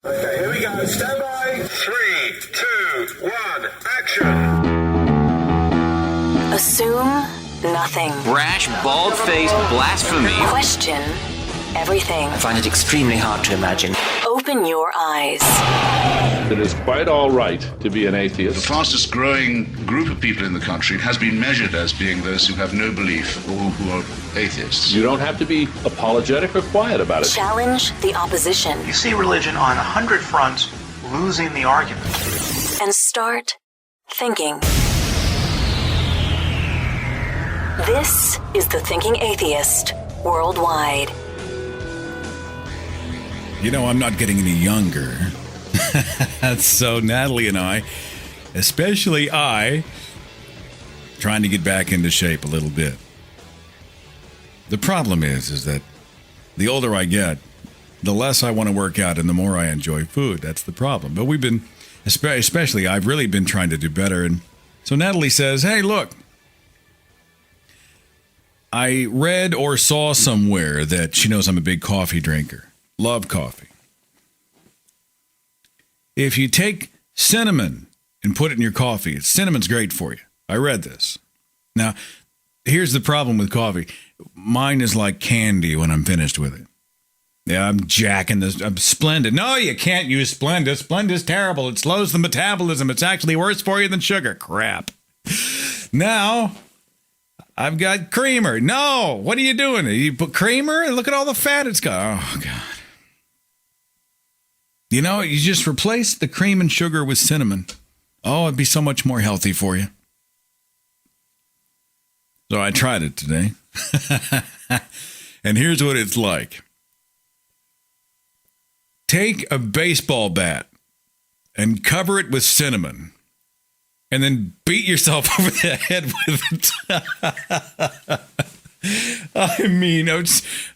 Okay, here we go. Stand by. 3, 2, 1, action. Assume nothing. Brash, bald-faced blasphemy. Question everything. I find it extremely hard to imagine. Open your eyes. It is quite all right to be an atheist. The fastest growing group of people in the country has been measured as being those who have no belief or who are atheists. You don't have to be apologetic or quiet about it. Challenge the opposition. You see religion on 100 fronts losing the argument. And start thinking. This is the Thinking Atheist worldwide. You know, I'm not getting any younger. So Natalie and I, especially I, trying to get back into shape a little bit. The problem is that the older I get, the less I want to work out and the more I enjoy food. That's the problem. But we've been, especially I've really been trying to do better. And so Natalie says, hey, look, I read or saw somewhere that she knows I'm a big coffee drinker. Love coffee. If you take cinnamon and put it in your coffee, cinnamon's great for you. I read this. Now, here's the problem with coffee. Mine is like candy when I'm finished with it. Yeah, I'm jacking this. I'm Splendid. No, you can't use Splenda. Splenda's terrible. It slows the metabolism. It's actually worse for you than sugar. Crap. Now, I've got creamer. No, what are you doing? You put creamer? Look at all the fat it's got. Oh, God. You know, you just replace the cream and sugar with cinnamon. Oh, it'd be so much more healthy for you. So I tried it today. And here's what it's like. Take a baseball bat and cover it with cinnamon. And then beat yourself over the head with it. I mean,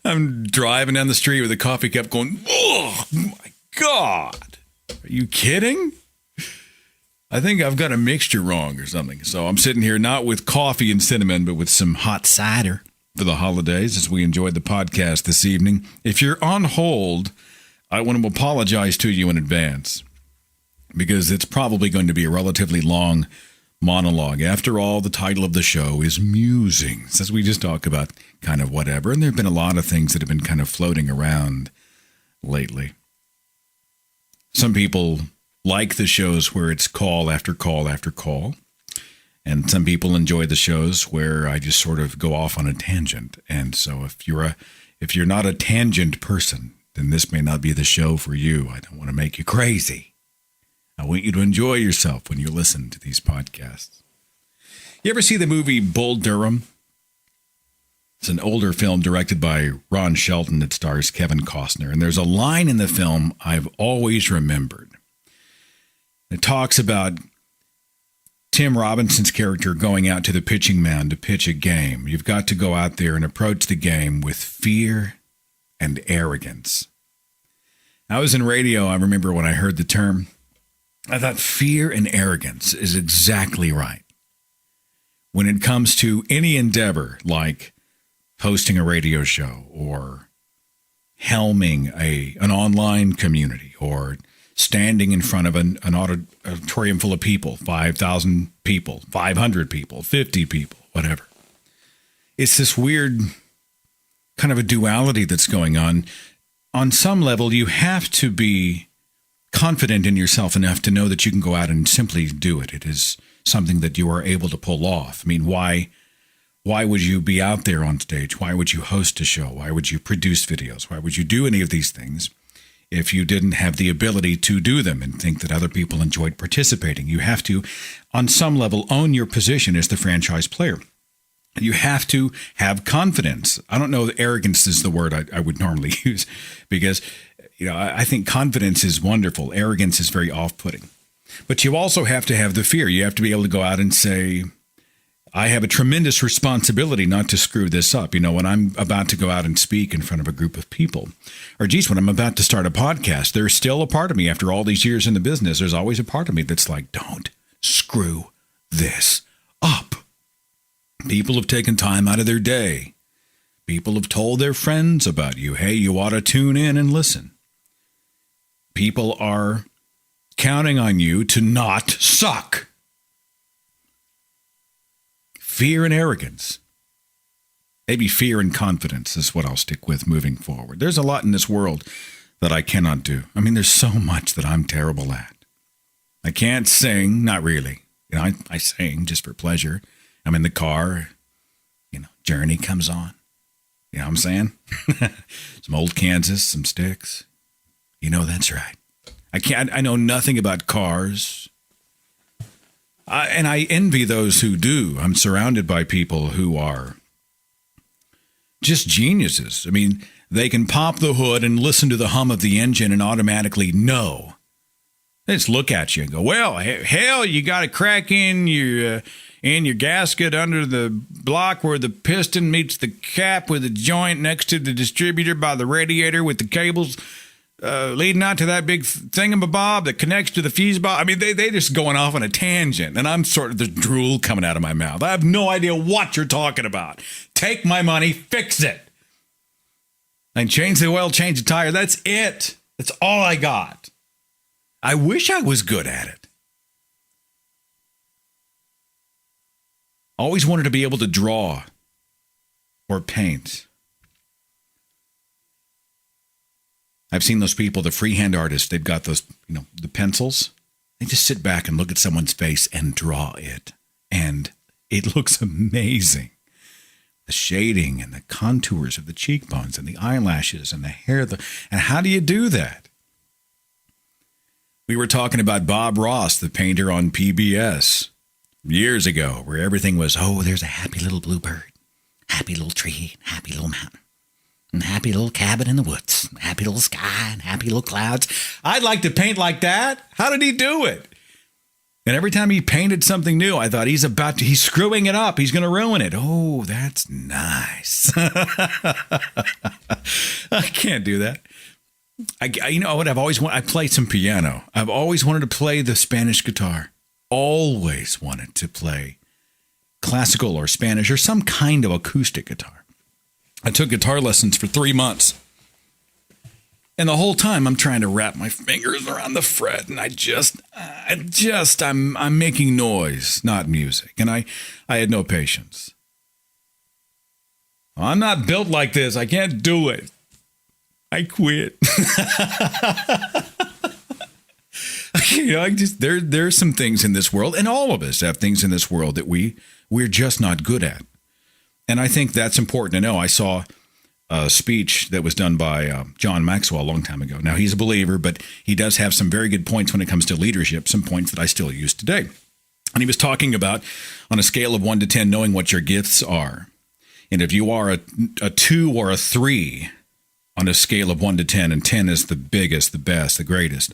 I'm driving down the street with a coffee cup going, oh, my God. Are you kidding? I think I've got a mixture wrong or something. So I'm sitting here not with coffee and cinnamon, but with some hot cider for the holidays as we enjoyed the podcast this evening. If you're on hold, I want to apologize to you in advance because it's probably going to be a relatively long monologue. After all, the title of the show is Musings, as we just talk about kind of whatever. And there have been a lot of things that have been kind of floating around lately. Some people like the shows where it's call after call after call. And some people enjoy the shows where I just sort of go off on a tangent. And so if you're not a tangent person, then this may not be the show for you. I don't want to make you crazy. I want you to enjoy yourself when you listen to these podcasts. You ever see the movie Bull Durham? It's an older film directed by Ron Shelton that stars Kevin Costner. And there's a line in the film I've always remembered. It talks about Tim Robinson's character going out to the pitching mound to pitch a game. You've got to go out there and approach the game with fear and arrogance. I was in radio. I remember when I heard the term, I thought fear and arrogance is exactly right. When it comes to any endeavor like hosting a radio show or helming an online community or standing in front of an auditorium full of people, 5,000 people, 500 people, 50 people, whatever. It's this weird kind of a duality that's going on. On some level, you have to be confident in yourself enough to know that you can go out and simply do it. It is something that you are able to pull off. I mean, why would you be out there on stage? Why would you host a show? Why would you produce videos? Why would you do any of these things if you didn't have the ability to do them and think that other people enjoyed participating? You have to, on some level, own your position as the franchise player. You have to have confidence. I don't know that arrogance is the word I would normally use because, I think confidence is wonderful. Arrogance is very off-putting. But you also have to have the fear. You have to be able to go out and say, I have a tremendous responsibility not to screw this up. When I'm about to go out and speak in front of a group of people, or when I'm about to start a podcast, there's still a part of me after all these years in the business. There's always a part of me that's like, don't screw this up. People have taken time out of their day. People have told their friends about you. Hey, you ought to tune in and listen. People are counting on you to not suck. Fear and arrogance. Maybe fear and confidence is what I'll stick with moving forward. There's a lot in this world that I cannot do. I mean, there's so much that I'm terrible at. I can't sing, not really. You know, I sing just for pleasure. I'm in the car, Journey comes on. You know what I'm saying? Some old Kansas, some Styx. That's right. I know nothing about cars. And I envy those who do. I'm surrounded by people who are just geniuses. I mean, they can pop the hood and listen to the hum of the engine and automatically know. They just look at you and go, well, hell, you got a crack in your gasket under the block where the piston meets the cap with a joint next to the distributor by the radiator with the cables leading out to that big thingamabob that connects to the fuse box. I mean, they just going off on a tangent, and I'm sort of, there's drool coming out of my mouth. I have no idea what you're talking about. Take my money, fix it. And change the oil, change the tire. That's it. That's all I got. I wish I was good at it. Always wanted to be able to draw or paint. I've seen those people, the freehand artists, they've got those, the pencils. They just sit back and look at someone's face and draw it. And it looks amazing. The shading and the contours of the cheekbones and the eyelashes and the hair. And how do you do that? We were talking about Bob Ross, the painter on PBS, years ago, where everything was, there's a happy little bluebird, happy little tree, happy little mountain, and happy little cabin in the woods, happy little sky, and happy little clouds. I'd like to paint like that. How did he do it? And every time he painted something new, I thought he's screwing it up. He's going to ruin it. Oh, that's nice. I can't do that. You know what I've always wanted? I play some piano. I've always wanted to play the Spanish guitar. Always wanted to play classical or Spanish or some kind of acoustic guitar. I took guitar lessons for 3 months. And the whole time I'm trying to wrap my fingers around the fret, and I'm making noise, not music. And I had no patience. I'm not built like this. I can't do it. I quit. There's some things in this world, and all of us have things in this world that we're just not good at. And I think that's important to know. I saw a speech that was done by John Maxwell a long time ago. Now, he's a believer, but he does have some very good points when it comes to leadership, some points that I still use today. And he was talking about, on a scale of 1 to 10, knowing what your gifts are. And if you are a 2 or a 3 on a scale of 1 to 10, and 10 is the biggest, the best, the greatest,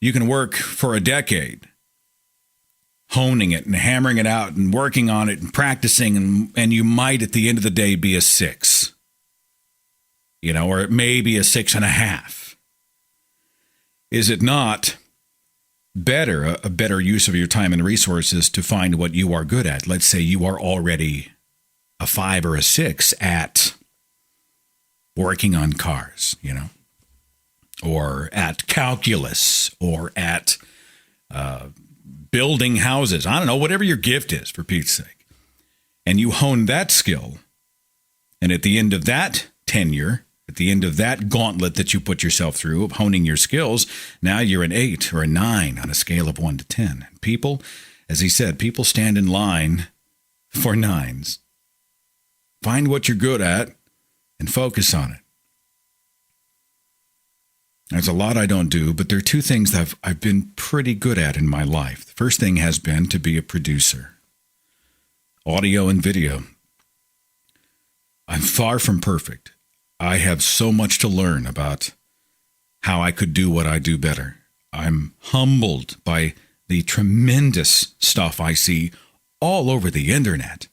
you can work for a decade honing it and hammering it out and working on it and practicing, and you might at the end of the day be a 6. Or it may be a 6.5. Is it not better, a better use of your time and resources to find what you are good at? Let's say you are already a 5 or a 6 at working on cars, or at calculus, or at building houses. I don't know, whatever your gift is, for Pete's sake. And you hone that skill. And at the end of that tenure, at the end of that gauntlet that you put yourself through of honing your skills, now you're an 8 or a 9 on a scale of 1 to 10. People, as he said, people stand in line for 9s. Find what you're good at and focus on it. There's a lot I don't do, but there are 2 things that I've been pretty good at in my life. The first thing has been to be a producer. Audio and video. I'm far from perfect. I have so much to learn about how I could do what I do better. I'm humbled by the tremendous stuff I see all over the internet,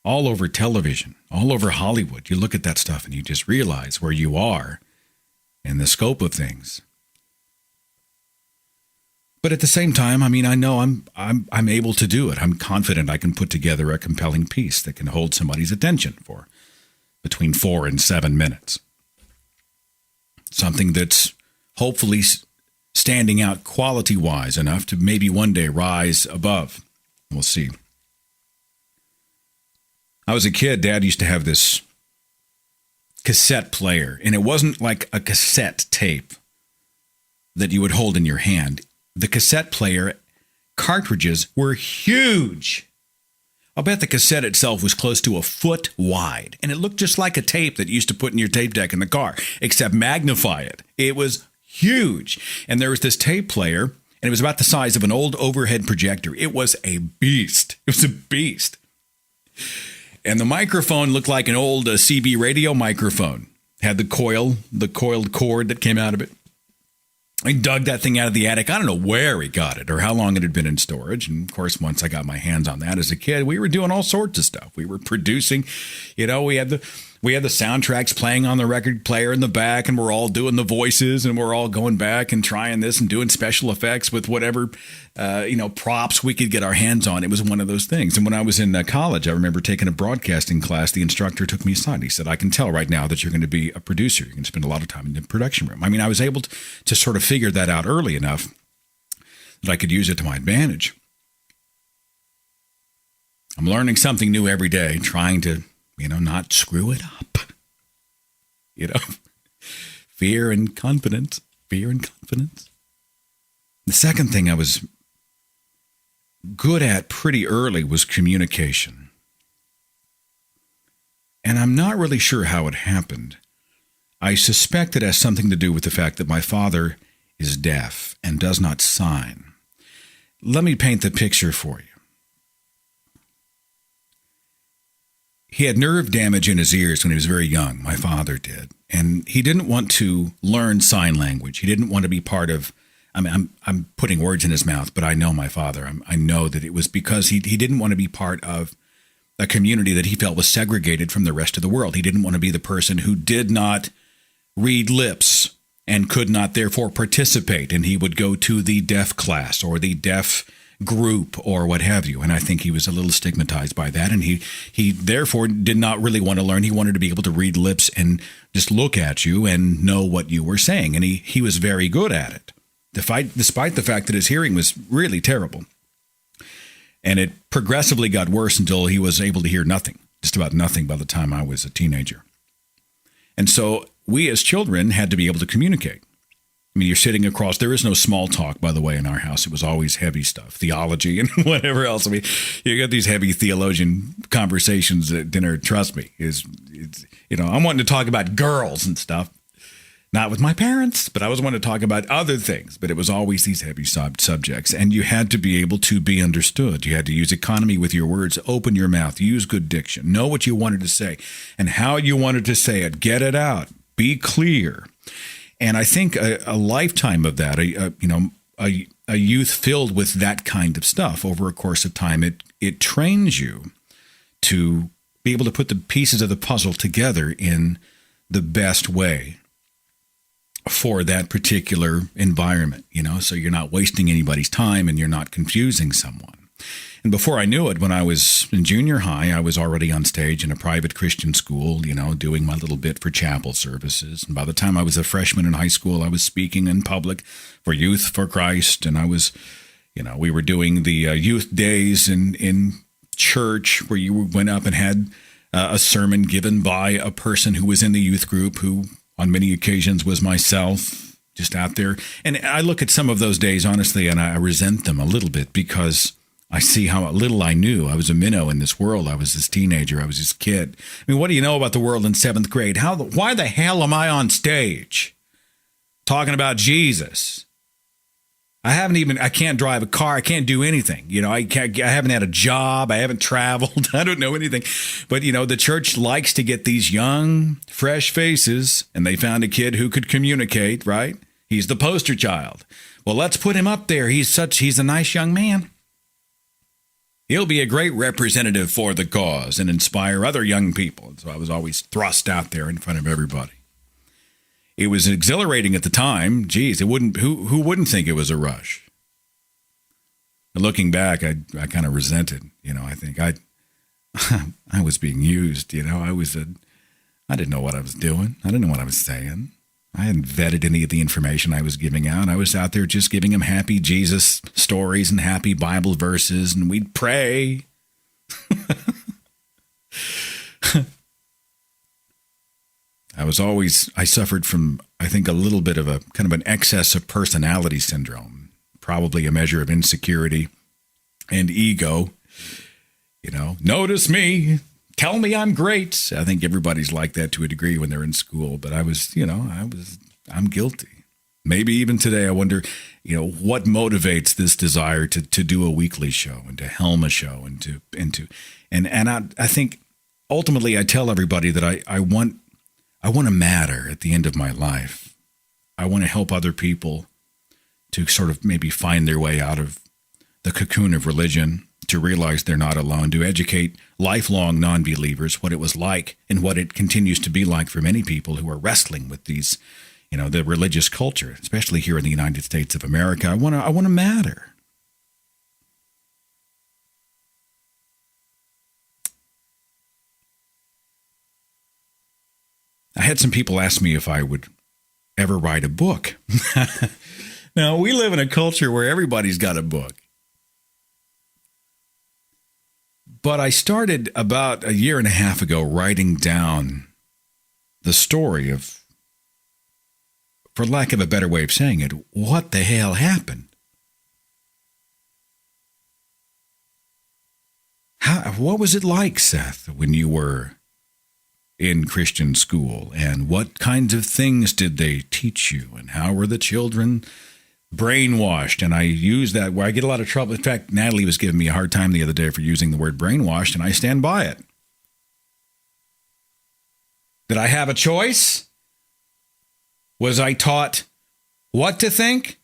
all over television, all over Hollywood. You look at that stuff and you just realize where you are in the scope of things. But at the same time, I know I'm able to do it. I'm confident I can put together a compelling piece that can hold somebody's attention for between 4 and 7 minutes. Something that's hopefully standing out quality-wise enough to maybe one day rise above. We'll see. I was a kid. Dad used to have this cassette player, and it wasn't like a cassette tape that you would hold in your hand. The cassette player cartridges were huge. I'll bet the cassette itself was close to a foot wide, and it looked just like a tape that you used to put in your tape deck in the car, except magnify it. It was huge. And there was this tape player, and it was about the size of an old overhead projector. It was a beast. It was a beast. And the microphone looked like an old CB radio microphone. Had the coiled cord that came out of it. I dug that thing out of the attic. I don't know where he got it or how long it had been in storage. And, of course, once I got my hands on that as a kid, we were doing all sorts of stuff. We were producing, we had the soundtracks playing on the record player in the back, and we're all doing the voices, and we're all going back and trying this and doing special effects with whatever, props we could get our hands on. It was one of those things. And when I was in college, I remember taking a broadcasting class. The instructor took me aside. He said, I can tell right now that you're going to be a producer. You're going to spend a lot of time in the production room. I mean, I was able to sort of figure that out early enough that I could use it to my advantage. I'm learning something new every day, trying to not screw it up. Fear and confidence. The second thing I was good at pretty early was communication. And I'm not really sure how it happened. I suspect it has something to do with the fact that my father is deaf and does not sign. Let me paint the picture for you. He had nerve damage in his ears when he was very young. My father did. And he didn't want to learn sign language. He didn't want to be part of, I'm putting words in his mouth, but I know my father. I know that it was because he didn't want to be part of a community that he felt was segregated from the rest of the world. He didn't want to be the person who did not read lips and could not therefore participate. And he would go to the deaf class or the deaf group or what have you. And I think he was a little stigmatized by that. And he therefore did not really want to learn. He wanted to be able to read lips and just look at you and know what you were saying. And he was very good at it, despite the fact that his hearing was really terrible. And it progressively got worse until he was able to hear nothing, just about nothing by the time I was a teenager. And so we as children had to be able to communicate. I mean, you're sitting across. There is no small talk, by the way, in our house. It was always heavy stuff, theology and whatever else. I mean, you got these heavy theologian conversations at dinner. Trust me, I'm wanting to talk about girls and stuff, not with my parents, but I was wanting to talk about other things. But it was always these heavy subjects, and you had to be able to be understood. You had to use economy with your words, open your mouth, use good diction, know what you wanted to say and how you wanted to say it, get it out, be clear. And I think a lifetime of that, a youth filled with that kind of stuff over a course of time, it trains you to be able to put the pieces of the puzzle together in the best way for that particular environment, so you're not wasting anybody's time and you're not confusing someone. And before I knew it, when I was in junior high, I was already on stage in a private Christian school, doing my little bit for chapel services. And by the time I was a freshman in high school, I was speaking in public for Youth for Christ. And I was, we were doing the youth days in church where you went up and had a sermon given by a person who was in the youth group who on many occasions was myself, just out there. And I look at some of those days, honestly, and I resent them a little bit because I see how little I knew. I was a minnow in this world. I was this teenager. I was this kid. I mean, what do you know about the world in seventh grade? Why the hell am I on stage talking about Jesus? I can't drive a car. I can't do anything. I haven't had a job. I haven't traveled. I don't know anything. But, the church likes to get these young, fresh faces, and they found a kid who could communicate, right? He's the poster child. Well, let's put him up there. He's a nice young man. He'll be a great representative for the cause and inspire other young people. So I was always thrust out there in front of everybody. It was exhilarating at the time. Geez, who wouldn't think it was a rush? But looking back, I kind of resented. I think I was being used. I didn't know what I was doing. I didn't know what I was saying. I hadn't vetted any of the information I was giving out. I was out there just giving them happy Jesus stories and happy Bible verses, and we'd pray. I suffered from, I think, a little bit of a kind of an excess of personality syndrome, probably a measure of insecurity and ego. You know, notice me, tell me I'm great. I think everybody's like that to a degree when they're in school, but I'm guilty. Maybe even today, I wonder, what motivates this desire to do a weekly show and to helm a show and I think ultimately I tell everybody that I want to matter at the end of my life. I want to help other people to sort of maybe find their way out of the cocoon of religion, to realize they're not alone, to educate lifelong non-believers what it was like and what it continues to be like for many people who are wrestling with these, the religious culture, especially here in the United States of America. I want to matter. I had some people ask me if I would ever write a book. Now, we live in a culture where everybody's got a book. But I started about a year and a half ago writing down the story of, for lack of a better way of saying it, what the hell happened? What was it like, Seth, when you were in Christian school, and what kinds of things did they teach you, and how were the children brainwashed? And I use that where I get a lot of trouble. In fact, Natalie was giving me a hard time the other day for using the word brainwashed, and I stand by it. Did I have a choice? Was I taught what to think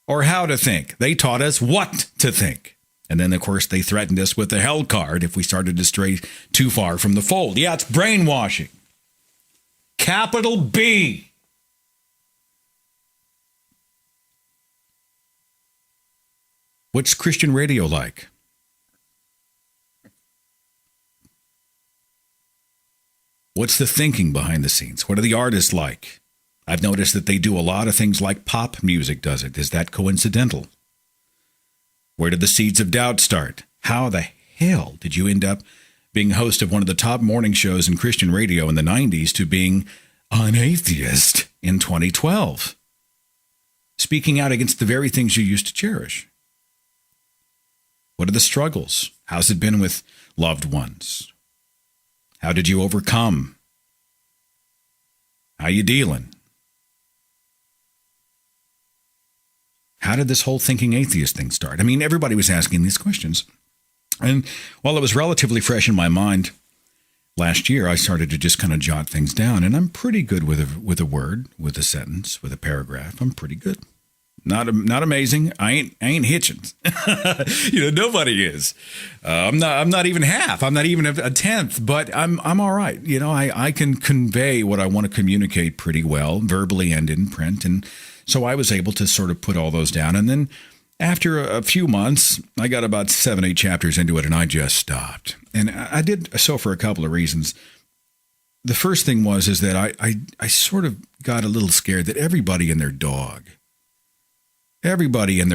or how to think? They taught us what to think. And then, of course, they threatened us with the hell card if we started to stray too far from the fold. Yeah, it's brainwashing. Capital B. What's Christian radio like? What's the thinking behind the scenes? What are the artists like? I've noticed that they do a lot of things like pop music does it. Is that coincidental? Where did the seeds of doubt start? How the hell did you end up being host of one of the top morning shows in Christian radio in the 90s to being an atheist in 2012? Speaking out against the very things you used to cherish. What are the struggles? How's it been with loved ones? How did you overcome? How you dealing? How did this whole Thinking Atheist thing start? I mean, everybody was asking these questions. And while it was relatively fresh in my mind last year, I started to just kind of jot things down. And I'm pretty good with a word, with a sentence, with a paragraph. I'm pretty good. Not amazing. I ain't Hitchens. Nobody is. I'm not even half. I'm not even a tenth. But I'm all right. I can convey what I want to communicate pretty well, verbally and in print. And so I was able to sort of put all those down. And then after a few months, I got about 7-8 chapters into it, and I just stopped. And I did so for a couple of reasons. The first thing is that I sort of got a little scared that everybody and their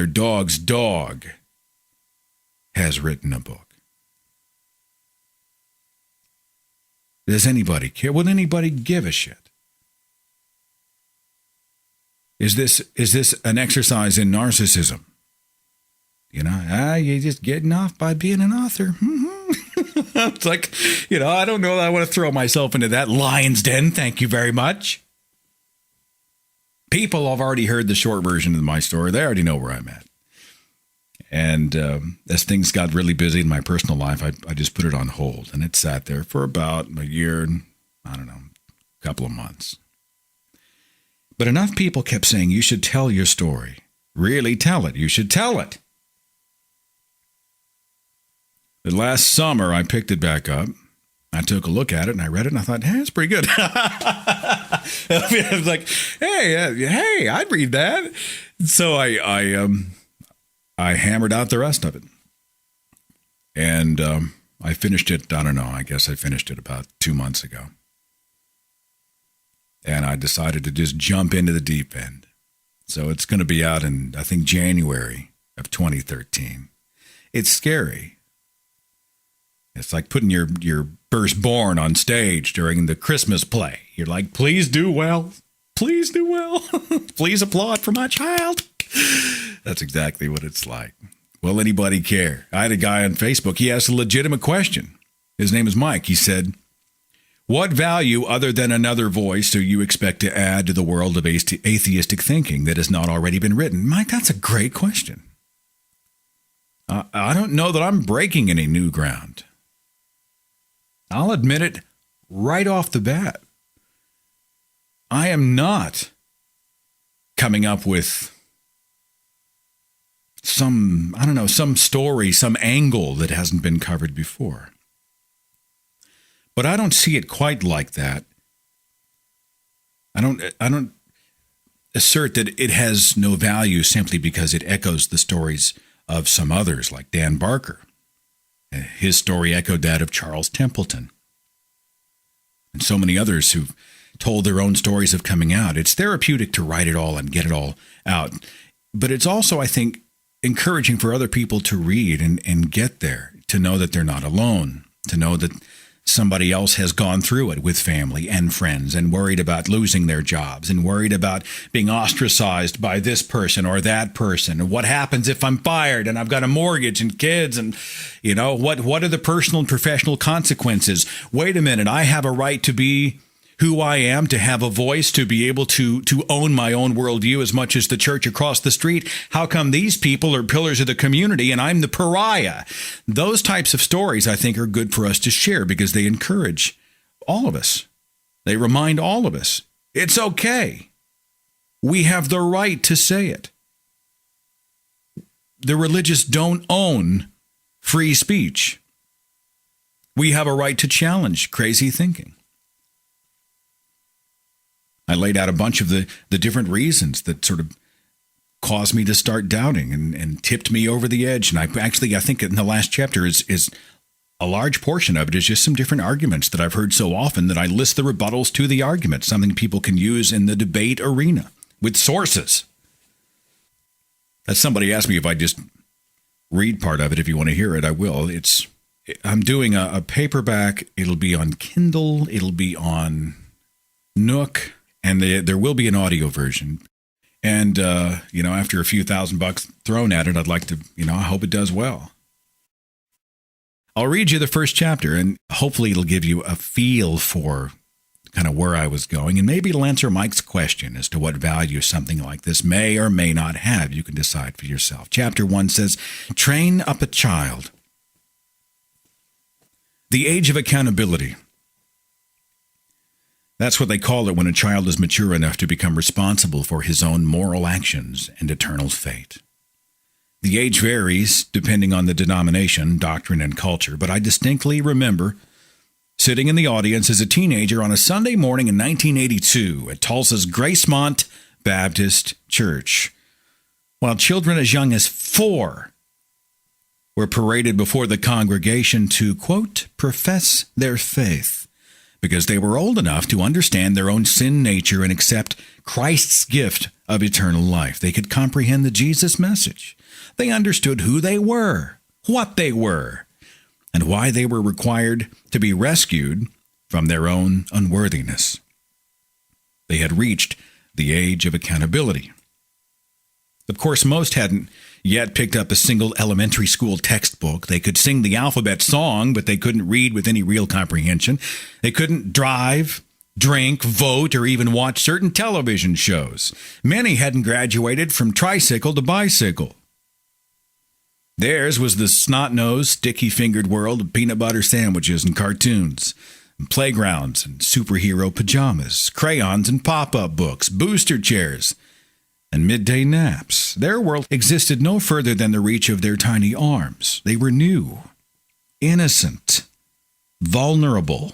dog's dog has written a book. Does anybody care? Would anybody give a shit? Is this an exercise in narcissism? You're just getting off by being an author. It's like, I don't know that I want to throw myself into that lion's den. Thank you very much. People have already heard the short version of my story. They already know where I'm at. And as things got really busy in my personal life, I just put it on hold. And it sat there for about a year, a couple of months. But enough people kept saying, you should tell your story. Really tell it. You should tell it. But last summer, I picked it back up. I took a look at it, and I read it, and I thought, hey, it's pretty good. I was like, hey, I'd read that. So I hammered out the rest of it. And I finished it, I don't know, I guess I finished it about 2 months ago. and I decided to just jump into the deep end. So it's going to be out in, I think, January of 2013. It's scary. It's like putting your firstborn on stage during the Christmas play. You're like, please do well. Please do well. Please applaud for my child. That's exactly what it's like. Will anybody care? I had a guy on Facebook. He asked a legitimate question. His name is Mike. He said, what value other than another voice do you expect to add to the world of atheistic thinking that has not already been written? Mike, that's a great question. I don't know that I'm breaking any new ground. I'll admit it right off the bat. I am not coming up with some story, some angle that hasn't been covered before. But I don't see it quite like that. I don't assert that it has no value simply because it echoes the stories of some others like Dan Barker. His story echoed that of Charles Templeton and so many others who've told their own stories of coming out. It's therapeutic to write it all and get it all out. But it's also, I think, encouraging for other people to read and get there, to know that they're not alone, to know that somebody else has gone through it with family and friends and worried about losing their jobs and worried about being ostracized by this person or that person. And what happens if I'm fired and I've got a mortgage and kids and, what are the personal and professional consequences? Wait a minute, I have a right to be who I am, to have a voice, to be able to own my own worldview as much as the church across the street. How come these people are pillars of the community and I'm the pariah? Those types of stories, I think, are good for us to share because they encourage all of us. They remind all of us, it's okay. We have the right to say it. The religious don't own free speech. We have a right to challenge crazy thinking. I laid out a bunch of the different reasons that sort of caused me to start doubting and tipped me over the edge. And I think in the last chapter is a large portion of it is just some different arguments that I've heard so often that I list the rebuttals to the argument, something people can use in the debate arena with sources. As somebody asked me if I just read part of it. If you want to hear it, I will. I'm doing a paperback. It'll be on Kindle. It'll be on Nook. And there will be an audio version. And, after a few $1,000 thrown at it, I'd like to, I hope it does well. I'll read you the first chapter, and hopefully it'll give you a feel for kind of where I was going. And maybe it'll answer Mike's question as to what value something like this may or may not have. You can decide for yourself. Chapter 1 says, train up a child. The age of accountability. That's what they call it when a child is mature enough to become responsible for his own moral actions and eternal fate. The age varies depending on the denomination, doctrine, and culture, but I distinctly remember sitting in the audience as a teenager on a Sunday morning in 1982 at Tulsa's Gracemont Baptist Church, while children as young as 4 were paraded before the congregation to, quote, profess their faith, because they were old enough to understand their own sin nature and accept Christ's gift of eternal life. They could comprehend the Jesus message. They understood who they were, what they were, and why they were required to be rescued from their own unworthiness. They had reached the age of accountability. Of course, most hadn't yet picked up a single elementary school textbook. They could sing the alphabet song, but they couldn't read with any real comprehension. They couldn't drive, drink, vote, or even watch certain television shows. Many hadn't graduated from tricycle to bicycle. Theirs was the snot-nosed, sticky-fingered world of peanut butter sandwiches and cartoons, and playgrounds and superhero pajamas, crayons and pop-up books, booster chairs, and midday naps. Their world existed no further than the reach of their tiny arms. They were new, innocent, vulnerable.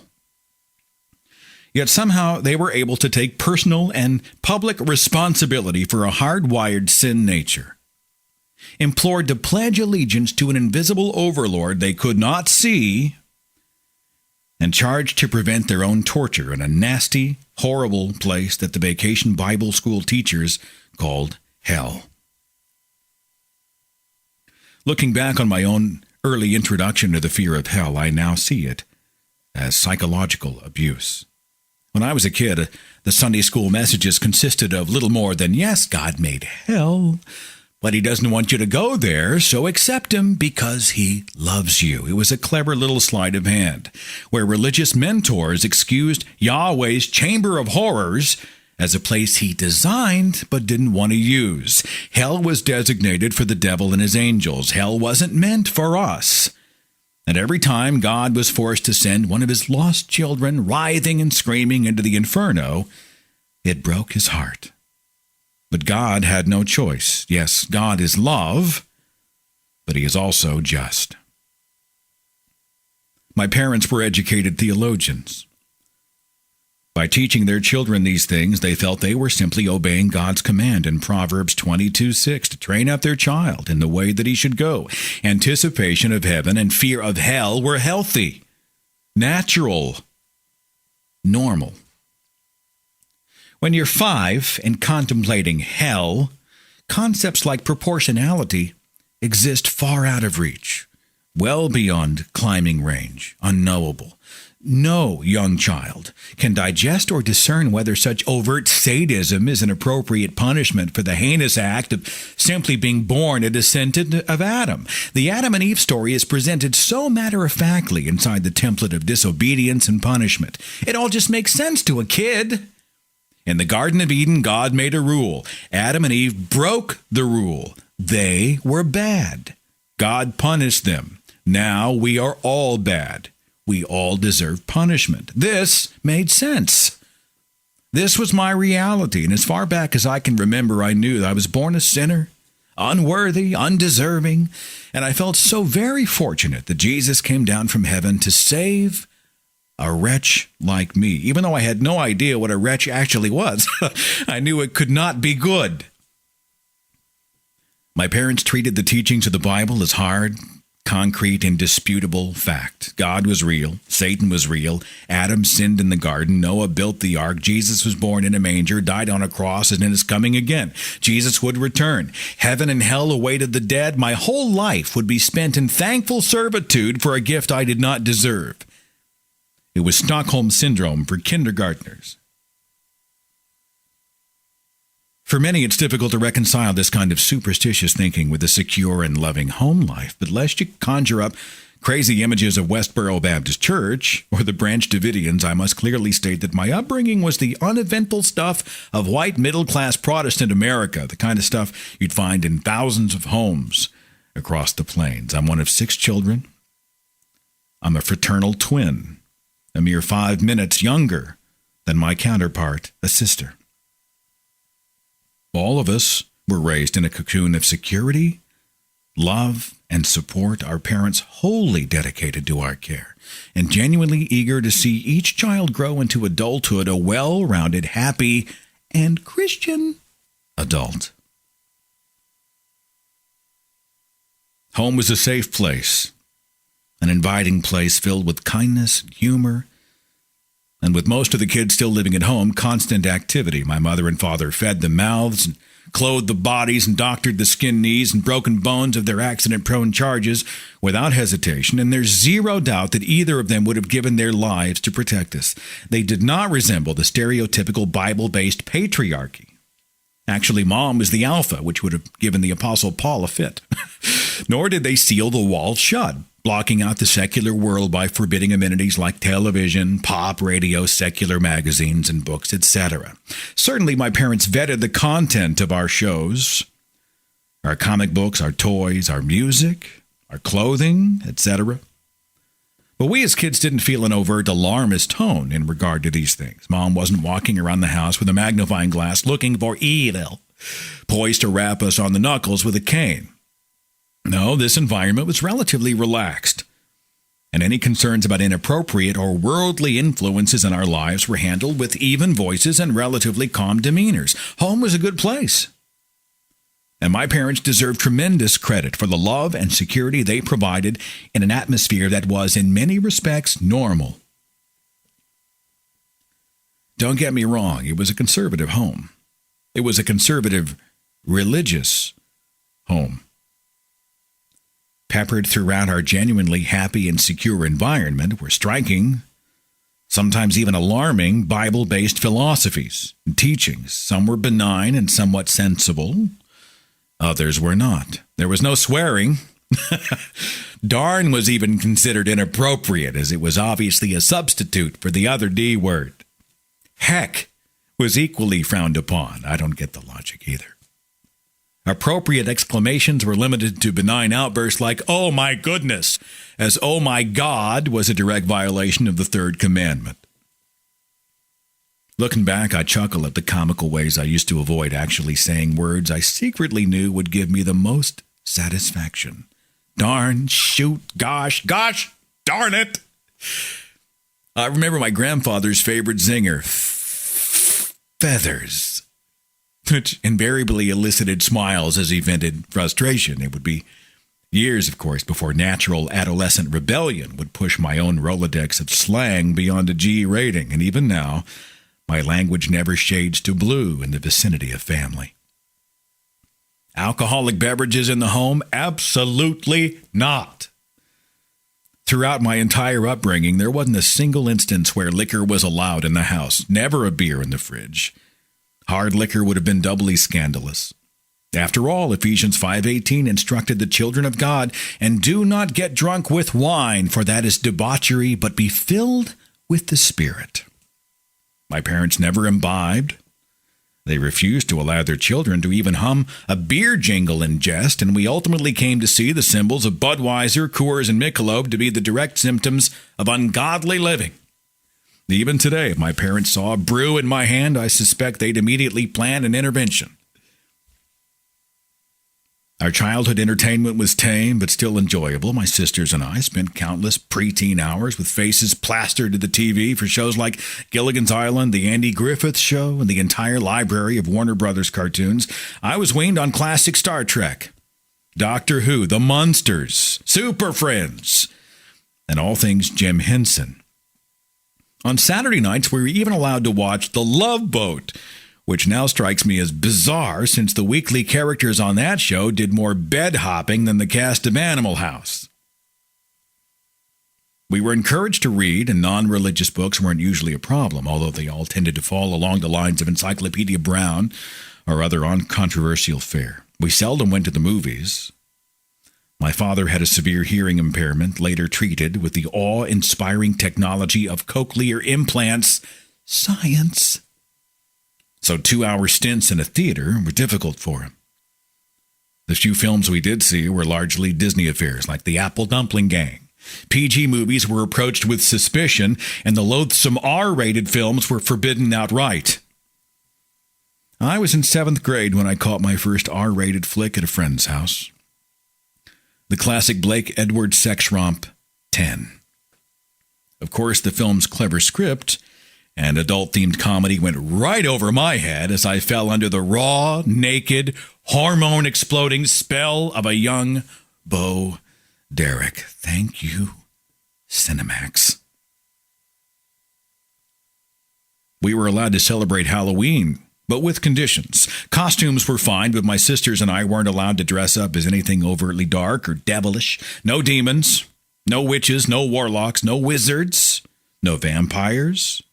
Yet somehow they were able to take personal and public responsibility for a hardwired sin nature, implored to pledge allegiance to an invisible overlord they could not see, and charged to prevent their own torture in a nasty, horrible place that the vacation Bible school teachers called hell. Looking back on my own early introduction to the fear of hell, I now see it as psychological abuse. When I was a kid, the Sunday school messages consisted of little more than, yes, God made hell, but he doesn't want you to go there, so accept him because he loves you. It was a clever little sleight of hand, where religious mentors excused Yahweh's chamber of horrors as a place he designed but didn't want to use. Hell was designated for the devil and his angels. Hell wasn't meant for us. And every time God was forced to send one of his lost children writhing and screaming into the inferno, it broke his heart. But God had no choice. Yes, God is love, but he is also just. My parents were educated theologians. By teaching their children these things, they felt they were simply obeying God's command in Proverbs 22:6 to train up their child in the way that he should go. Anticipation of heaven and fear of hell were healthy, natural, normal. When you're 5 and contemplating hell, concepts like proportionality exist far out of reach, well beyond climbing range, unknowable. No young child can digest or discern whether such overt sadism is an appropriate punishment for the heinous act of simply being born a descendant of Adam. The Adam and Eve story is presented so matter-of-factly inside the template of disobedience and punishment. It all just makes sense to a kid. In the Garden of Eden, God made a rule. Adam and Eve broke the rule. They were bad. God punished them. Now we are all bad. We all deserve punishment. This made sense. This was my reality, and as far back as I can remember, I knew that I was born a sinner, unworthy, undeserving, and I felt so very fortunate that Jesus came down from heaven to save a wretch like me. Even though I had no idea what a wretch actually was, I knew it could not be good. My parents treated the teachings of the Bible as hard, concrete, indisputable fact. God was real. Satan was real. Adam sinned in the garden. Noah built the ark. Jesus was born in a manger, died on a cross, and is coming again. Jesus would return. Heaven and hell awaited the dead. My whole life would be spent in thankful servitude for a gift I did not deserve. It was Stockholm Syndrome for kindergartners. For many, it's difficult to reconcile this kind of superstitious thinking with a secure and loving home life. But lest you conjure up crazy images of Westboro Baptist Church or the Branch Davidians, I must clearly state that my upbringing was the uneventful stuff of white middle-class Protestant America, the kind of stuff you'd find in thousands of homes across the plains. I'm one of 6 children. I'm a fraternal twin, a mere 5 minutes younger than my counterpart, a sister. All of us were raised in a cocoon of security, love, and support, our parents wholly dedicated to our care, and genuinely eager to see each child grow into adulthood, a well-rounded, happy, and Christian adult. Home was a safe place, an inviting place filled with kindness and humor, and with most of the kids still living at home, constant activity. My mother and father fed the mouths and clothed the bodies and doctored the skinned knees and broken bones of their accident-prone charges without hesitation, and there's zero doubt that either of them would have given their lives to protect us. They did not resemble the stereotypical Bible-based patriarchy. Actually, Mom was the alpha, which would have given the Apostle Paul a fit. Nor did they seal the walls shut, blocking out the secular world by forbidding amenities like television, pop, radio, secular magazines, and books, etc. Certainly, my parents vetted the content of our shows, our comic books, our toys, our music, our clothing, etc. But we as kids didn't feel an overt alarmist tone in regard to these things. Mom wasn't walking around the house with a magnifying glass looking for evil, poised to rap us on the knuckles with a cane. No, this environment was relatively relaxed, and any concerns about inappropriate or worldly influences in our lives were handled with even voices and relatively calm demeanors. Home was a good place. And my parents deserve tremendous credit for the love and security they provided in an atmosphere that was, in many respects, normal Don't get me wrong, it was a conservative home. It was a conservative, religious home. Peppered throughout our genuinely happy and secure environment were striking, sometimes even alarming, Bible-based philosophies and teachings. Some were benign and somewhat sensible. Others were not. There was no swearing. Darn was even considered inappropriate, as it was obviously a substitute for the other D word. Heck was equally frowned upon. I don't get the logic either. Appropriate exclamations were limited to benign outbursts like, "Oh my goodness," as "oh my God" was a direct violation of the third commandment. Looking back, I chuckle at the comical ways I used to avoid actually saying words I secretly knew would give me the most satisfaction. Darn, shoot, gosh, darn it. I remember my grandfather's favorite zinger, feathers, which invariably elicited smiles as he vented frustration. It would be years, of course, before natural adolescent rebellion would push my own Rolodex of slang beyond a G rating. And even now, my language never shades to blue in the vicinity of family. Alcoholic beverages in the home? Absolutely not. Throughout my entire upbringing, there wasn't a single instance where liquor was allowed in the house. Never a beer in the fridge. Hard liquor would have been doubly scandalous. After all, Ephesians 5:18 instructed the children of God, "And do not get drunk with wine, for that is debauchery, but be filled with the Spirit." My parents never imbibed. They refused to allow their children to even hum a beer jingle in jest, and we ultimately came to see the symbols of Budweiser, Coors, and Michelob to be the direct symptoms of ungodly living. Even today, if my parents saw a brew in my hand, I suspect they'd immediately plan an intervention. Our childhood entertainment was tame but still enjoyable. My sisters and I spent countless preteen hours with faces plastered to the TV for shows like Gilligan's Island, The Andy Griffith Show, and the entire library of Warner Brothers cartoons. I was weaned on classic Star Trek, Doctor Who, The Munsters, Super Friends, and all things Jim Henson. On Saturday nights, we were even allowed to watch The Love Boat, which now strikes me as bizarre since the weekly characters on that show did more bed hopping than the cast of Animal House. We were encouraged to read, and non-religious books weren't usually a problem, although they all tended to fall along the lines of Encyclopedia Brown or other uncontroversial fare. We seldom went to the movies. My father had a severe hearing impairment, later treated with the awe-inspiring technology of cochlear implants. Science. So 2-hour stints in a theater were difficult for him. The few films we did see were largely Disney affairs, like The Apple Dumpling Gang. PG movies were approached with suspicion, and the loathsome R-rated films were forbidden outright. I was in 7th grade when I caught my first R-rated flick at a friend's house. The classic Blake Edwards sex romp, 10. Of course, the film's clever script and adult-themed comedy went right over my head as I fell under the raw, naked, hormone-exploding spell of a young Bo Derek. Thank you, Cinemax. We were allowed to celebrate Halloween, but with conditions. Costumes were fine, but my sisters and I weren't allowed to dress up as anything overtly dark or devilish. No demons, no witches, no warlocks, no wizards, no vampires.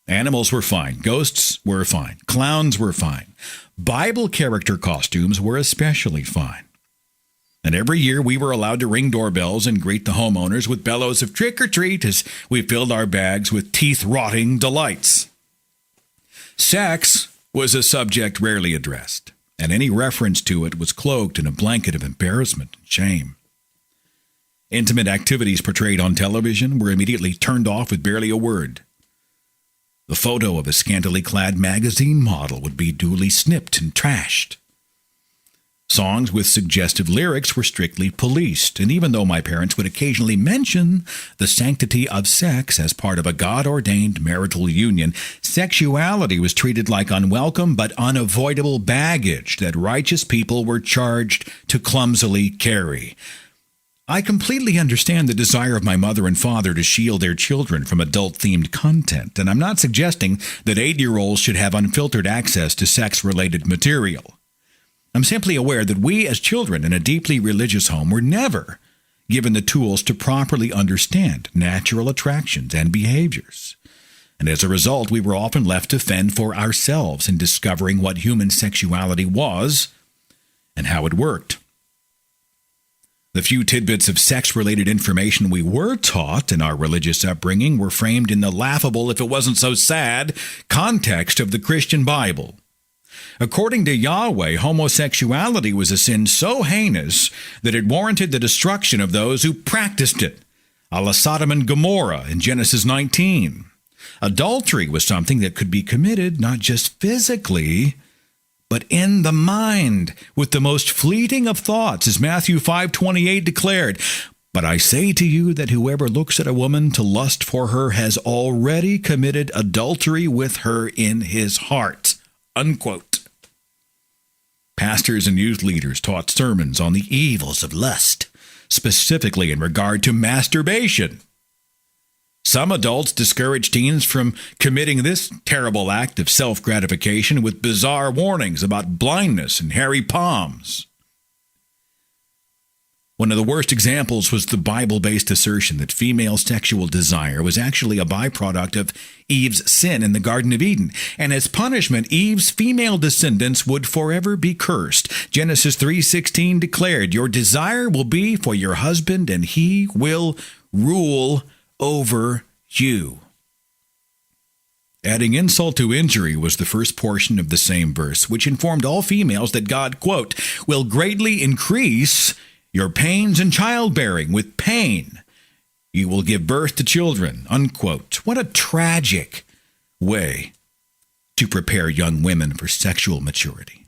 Animals were fine. Ghosts were fine. Clowns were fine. Bible character costumes were especially fine. And every year we were allowed to ring doorbells and greet the homeowners with bellows of trick or treat as we filled our bags with teeth-rotting delights. Sex was a subject rarely addressed, and any reference to it was cloaked in a blanket of embarrassment and shame. Intimate activities portrayed on television were immediately turned off with barely a word. The photo of a scantily clad magazine model would be duly snipped and trashed. Songs with suggestive lyrics were strictly policed, and even though my parents would occasionally mention the sanctity of sex as part of a God-ordained marital union, sexuality was treated like unwelcome but unavoidable baggage that righteous people were charged to clumsily carry. I completely understand the desire of my mother and father to shield their children from adult-themed content, and I'm not suggesting that 8-year-olds should have unfiltered access to sex-related material. I'm simply aware that we as children in a deeply religious home were never given the tools to properly understand natural attractions and behaviors. And as a result, we were often left to fend for ourselves in discovering what human sexuality was and how it worked. The few tidbits of sex-related information we were taught in our religious upbringing were framed in the laughable, if it wasn't so sad, context of the Christian Bible. According to Yahweh, homosexuality was a sin so heinous that it warranted the destruction of those who practiced it, a la Sodom and Gomorrah in Genesis 19. Adultery was something that could be committed not just physically, but in the mind, with the most fleeting of thoughts, as Matthew 5:28 declared. But I say to you that whoever looks at a woman to lust for her has already committed adultery with her in his heart. Unquote. Pastors and youth leaders taught sermons on the evils of lust, specifically in regard to masturbation. Some adults discourage teens from committing this terrible act of self-gratification with bizarre warnings about blindness and hairy palms. One of the worst examples was the Bible-based assertion that female sexual desire was actually a byproduct of Eve's sin in the Garden of Eden, and as punishment, Eve's female descendants would forever be cursed. Genesis 3:16 declared, "Your desire will be for your husband, and he will rule over you." Adding insult to injury was the first portion of the same verse, which informed all females that God, quote, "will greatly increase your pains in childbearing. With pain you will give birth to children," unquote. What a tragic way to prepare young women for sexual maturity.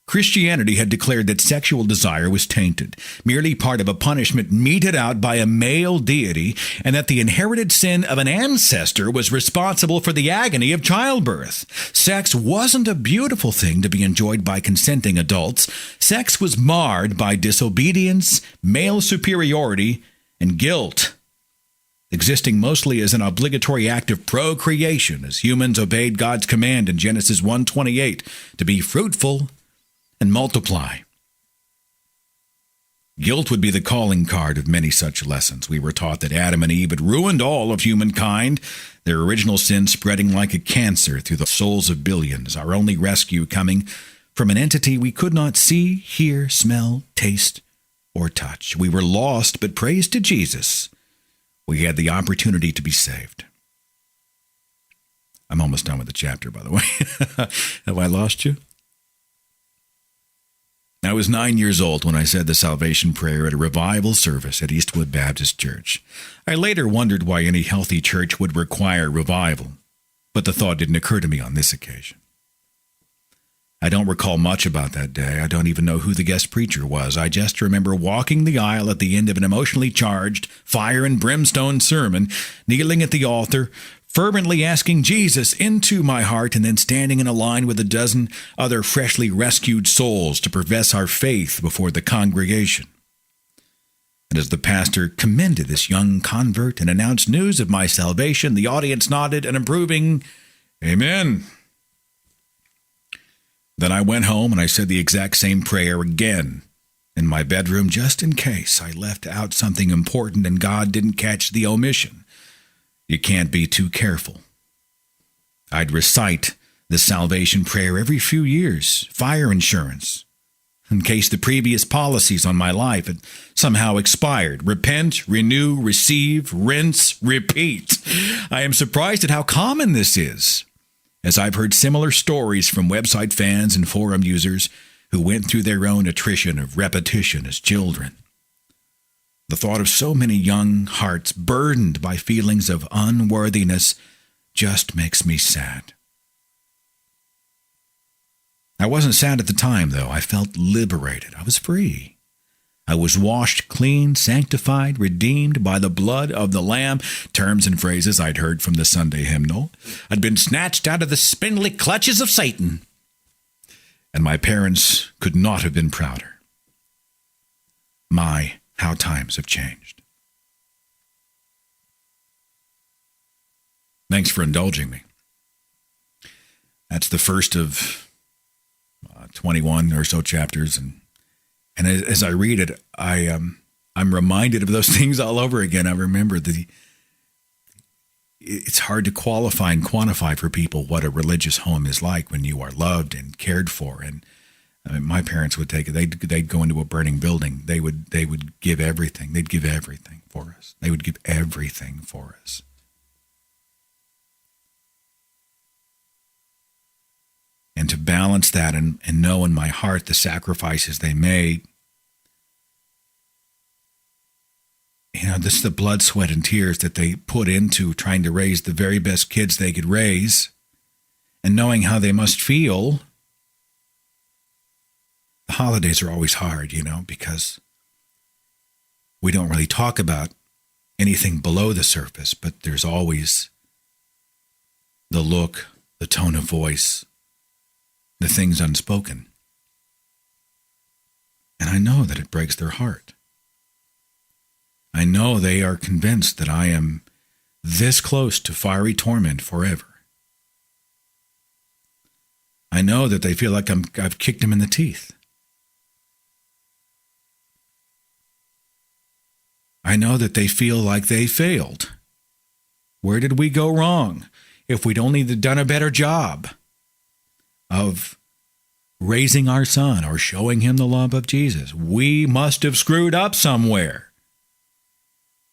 Christianity had declared that sexual desire was tainted, merely part of a punishment meted out by a male deity, and that the inherited sin of an ancestor was responsible for the agony of childbirth. Sex wasn't a beautiful thing to be enjoyed by consenting adults. Sex was marred by disobedience, male superiority, and guilt, existing mostly as an obligatory act of procreation as humans obeyed God's command in Genesis 1:28 to be fruitful and multiply. Guilt would be the calling card of many such lessons. We were taught that Adam and Eve had ruined all of humankind, their original sin spreading like a cancer through the souls of billions, our only rescue coming from an entity we could not see, hear, smell, taste, or touch. We were lost, but praise to Jesus, we had the opportunity to be saved. I'm almost done with the chapter, by the way. Have I lost you? I was 9 years old when I said the salvation prayer at a revival service at Eastwood Baptist Church. I later wondered why any healthy church would require revival, but the thought didn't occur to me on this occasion. I don't recall much about that day. I don't even know who the guest preacher was. I just remember walking the aisle at the end of an emotionally charged, fire and brimstone sermon, kneeling at the altar, fervently asking Jesus into my heart, and then standing in a line with a dozen other freshly rescued souls to profess our faith before the congregation. And as the pastor commended this young convert and announced news of my salvation, the audience nodded an approving amen. Then I went home and I said the exact same prayer again in my bedroom, just in case I left out something important and God didn't catch the omission. You can't be too careful. I'd recite the salvation prayer every few years, fire insurance, in case the previous policies on my life had somehow expired. Repent, renew, receive, rinse, repeat. I am surprised at how common this is, as I've heard similar stories from website fans and forum users who went through their own attrition of repetition as children. The thought of so many young hearts burdened by feelings of unworthiness just makes me sad. I wasn't sad at the time, though. I felt liberated. I was free. I was washed clean, sanctified, redeemed by the blood of the Lamb, terms and phrases I'd heard from the Sunday hymnal. I'd been snatched out of the spindly clutches of Satan, and my parents could not have been prouder. My how times have changed. Thanks for indulging me. That's the first of 21 or so chapters, and as I read it, I'm reminded of those things all over again. I remember it's hard to qualify and quantify for people what a religious home is like when you are loved and cared for. And I mean, my parents would take it. They'd go into a burning building. They would give everything. They'd give everything for us. They would give everything for us. And to balance that and know in my heart the sacrifices they made, this is the blood, sweat, and tears that they put into trying to raise the very best kids they could raise, and knowing how they must feel. The holidays are always hard, because we don't really talk about anything below the surface, but there's always the look, the tone of voice, the things unspoken. And I know that it breaks their heart. I know they are convinced that I am this close to fiery torment forever. I know that they feel like I've kicked them in the teeth. I know that they feel like they failed. Where did we go wrong? If we'd only done a better job of raising our son or showing him the love of Jesus, we must have screwed up somewhere.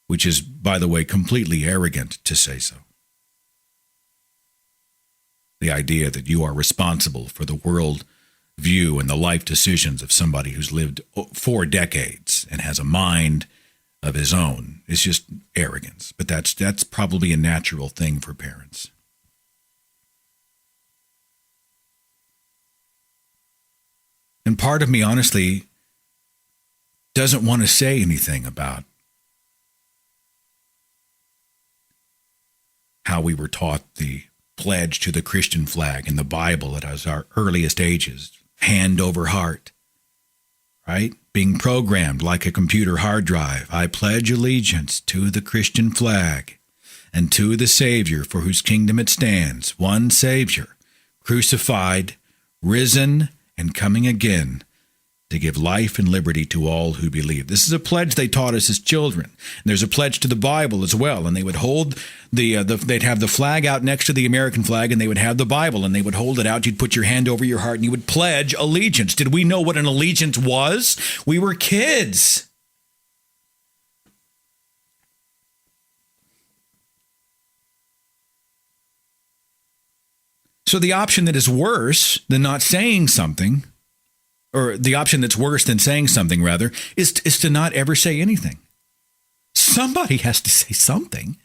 Which is, by the way, completely arrogant to say so. The idea that you are responsible for the world view and the life decisions of somebody who's lived 4 decades and has a mind of his own is just arrogance. But that's probably a natural thing for parents. And part of me, honestly, doesn't want to say anything about how we were taught the pledge to the Christian flag in the Bible at our earliest ages, hand over heart, right? Being programmed like a computer hard drive. I pledge allegiance to the Christian flag and to the Savior for whose kingdom it stands, one Savior, crucified, risen, and coming again to give life and liberty to all who believe. This is a pledge they taught us as children. And there's a pledge to the Bible as well. And they would hold they'd have the flag out next to the American flag, and they would have the Bible, and they would hold it out. You'd put your hand over your heart, and you would pledge allegiance. Did we know what an allegiance was? We were kids. So the option that is worse than not saying something, or the option that's worse than saying something, rather, is to not ever say anything. Somebody has to say something.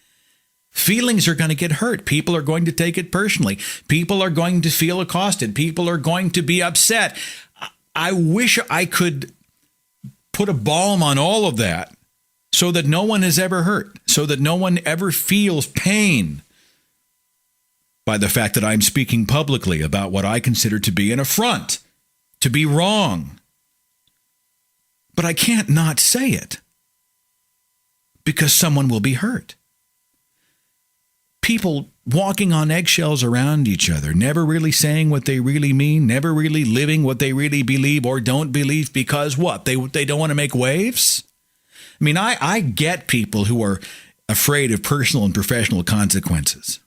Feelings are going to get hurt. People are going to take it personally. People are going to feel accosted. People are going to be upset. I wish I could put a balm on all of that so that no one is ever hurt, so that no one ever feels pain by the fact that I'm speaking publicly about what I consider to be an affront, to be wrong. But I can't not say it because someone will be hurt. People walking on eggshells around each other, never really saying what they really mean, never really living what they really believe or don't believe because what? They don't want to make waves? I mean, I get people who are afraid of personal and professional consequences.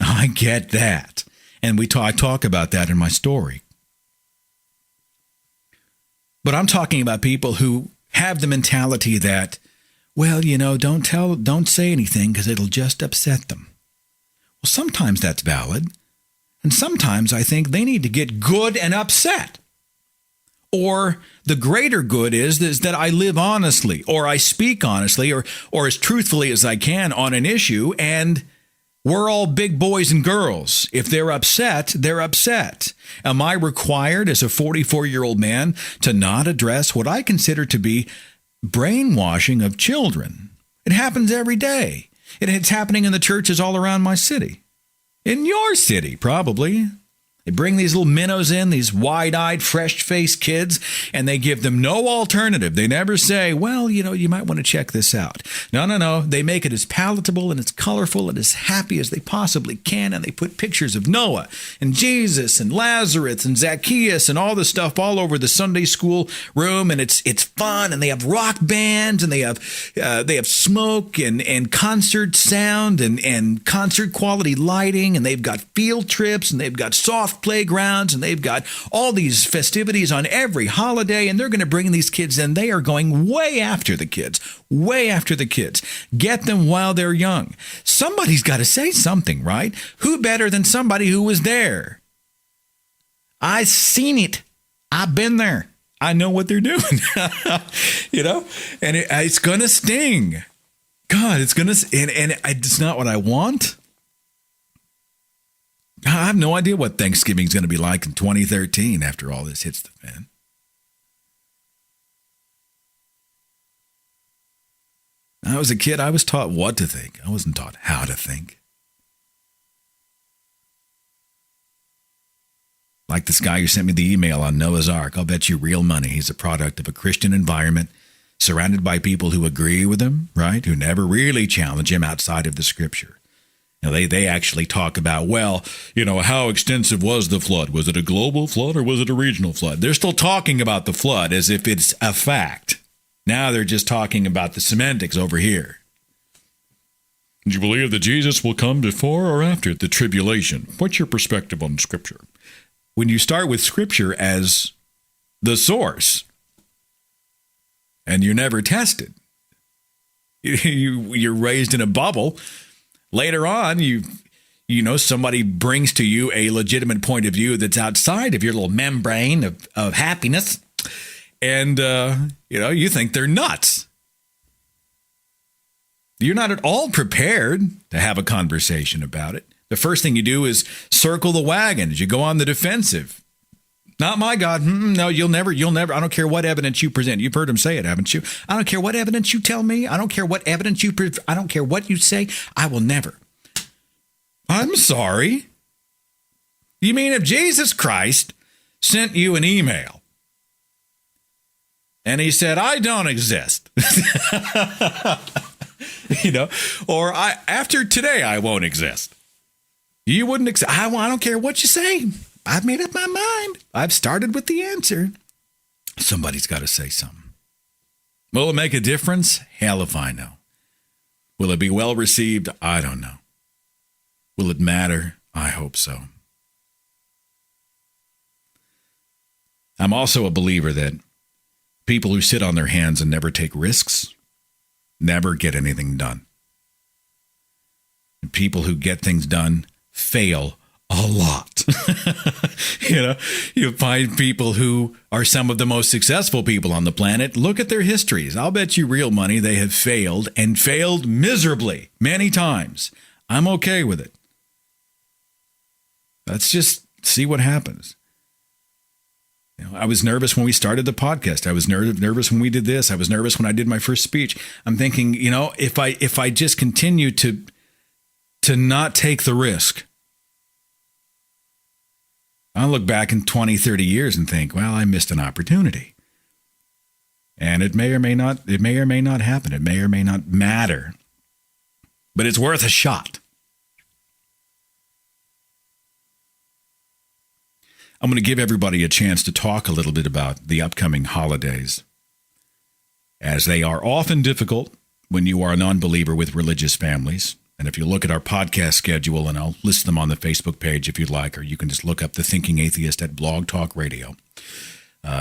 I get that. And I talk about that in my story. But I'm talking about people who have the mentality that, well, don't say anything because it'll just upset them. Well, sometimes that's valid. And sometimes I think they need to get good and upset. Or the greater good is that I live honestly, or I speak honestly, or as truthfully as I can on an issue, and we're all big boys and girls. If they're upset, they're upset. Am I required as a 44-year-old man to not address what I consider to be brainwashing of children? It happens every day. It's happening in the churches all around my city. In your city, probably. They bring these little minnows in, these wide-eyed, fresh-faced kids, and they give them no alternative. They never say, well, you might want to check this out. No. They make it as palatable and as colorful and as happy as they possibly can, and they put pictures of Noah and Jesus and Lazarus and Zacchaeus and all this stuff all over the Sunday school room, and it's fun, and they have rock bands, and they have smoke and concert sound and concert quality lighting, and they've got field trips, and they've got soft playgrounds, and they've got all these festivities on every holiday, and they're going to bring these kids in. They are going way after the kids. Get them while they're young. Somebody's got to say something, right? Who better than somebody who was there? I've seen it. I've been there. I know what they're doing, and it's going to sting. God, it's going to, and it's not what I want. I have no idea what Thanksgiving's going to be like in 2013 after all this hits the fan. When I was a kid, I was taught what to think. I wasn't taught how to think. Like this guy who sent me the email on Noah's Ark. I'll bet you real money he's a product of a Christian environment, surrounded by people who agree with him, right? Who never really challenge him outside of the scripture. They actually talk about, how extensive was the flood? Was it a global flood or was it a regional flood? They're still talking about the flood as if it's a fact. Now they're just talking about the semantics over here. Do you believe that Jesus will come before or after the tribulation? What's your perspective on Scripture? When you start with Scripture as the source, and you're never tested, you're raised in a bubble. Later on, somebody brings to you a legitimate point of view that's outside of your little membrane of happiness, and you think they're nuts. You're not at all prepared to have a conversation about it. The first thing you do is circle the wagons. You go on the defensive. Not my God. No, you'll never. I don't care what evidence you present. You've heard him say it, haven't you? I don't care what evidence you tell me. I don't care what evidence I don't care what you say. I will never. I'm sorry. You mean if Jesus Christ sent you an email and he said, I don't exist, or after today, I won't exist. You wouldn't exist. I don't care what you say. I've made up my mind. I've started with the answer. Somebody's got to say something. Will it make a difference? Hell if I know. Will it be well received? I don't know. Will it matter? I hope so. I'm also a believer that people who sit on their hands and never take risks never get anything done. And people who get things done fail a lot. You find people who are some of the most successful people on the planet. Look at their histories. I'll bet you real money they have failed and failed miserably many times. I'm okay with it. Let's just see what happens. I was nervous when we started the podcast. I was nervous when we did this. I was nervous when I did my first speech. I'm thinking, if I just continue to not take the risk, I'll look back in 20, 30 years and think, well, I missed an opportunity. And it may or may not happen. It may or may not matter. But it's worth a shot. I'm going to give everybody a chance to talk a little bit about the upcoming holidays, as they are often difficult when you are a non-believer with religious families. And if you look at our podcast schedule, and I'll list them on the Facebook page if you'd like, or you can just look up the Thinking Atheist at Blog Talk Radio.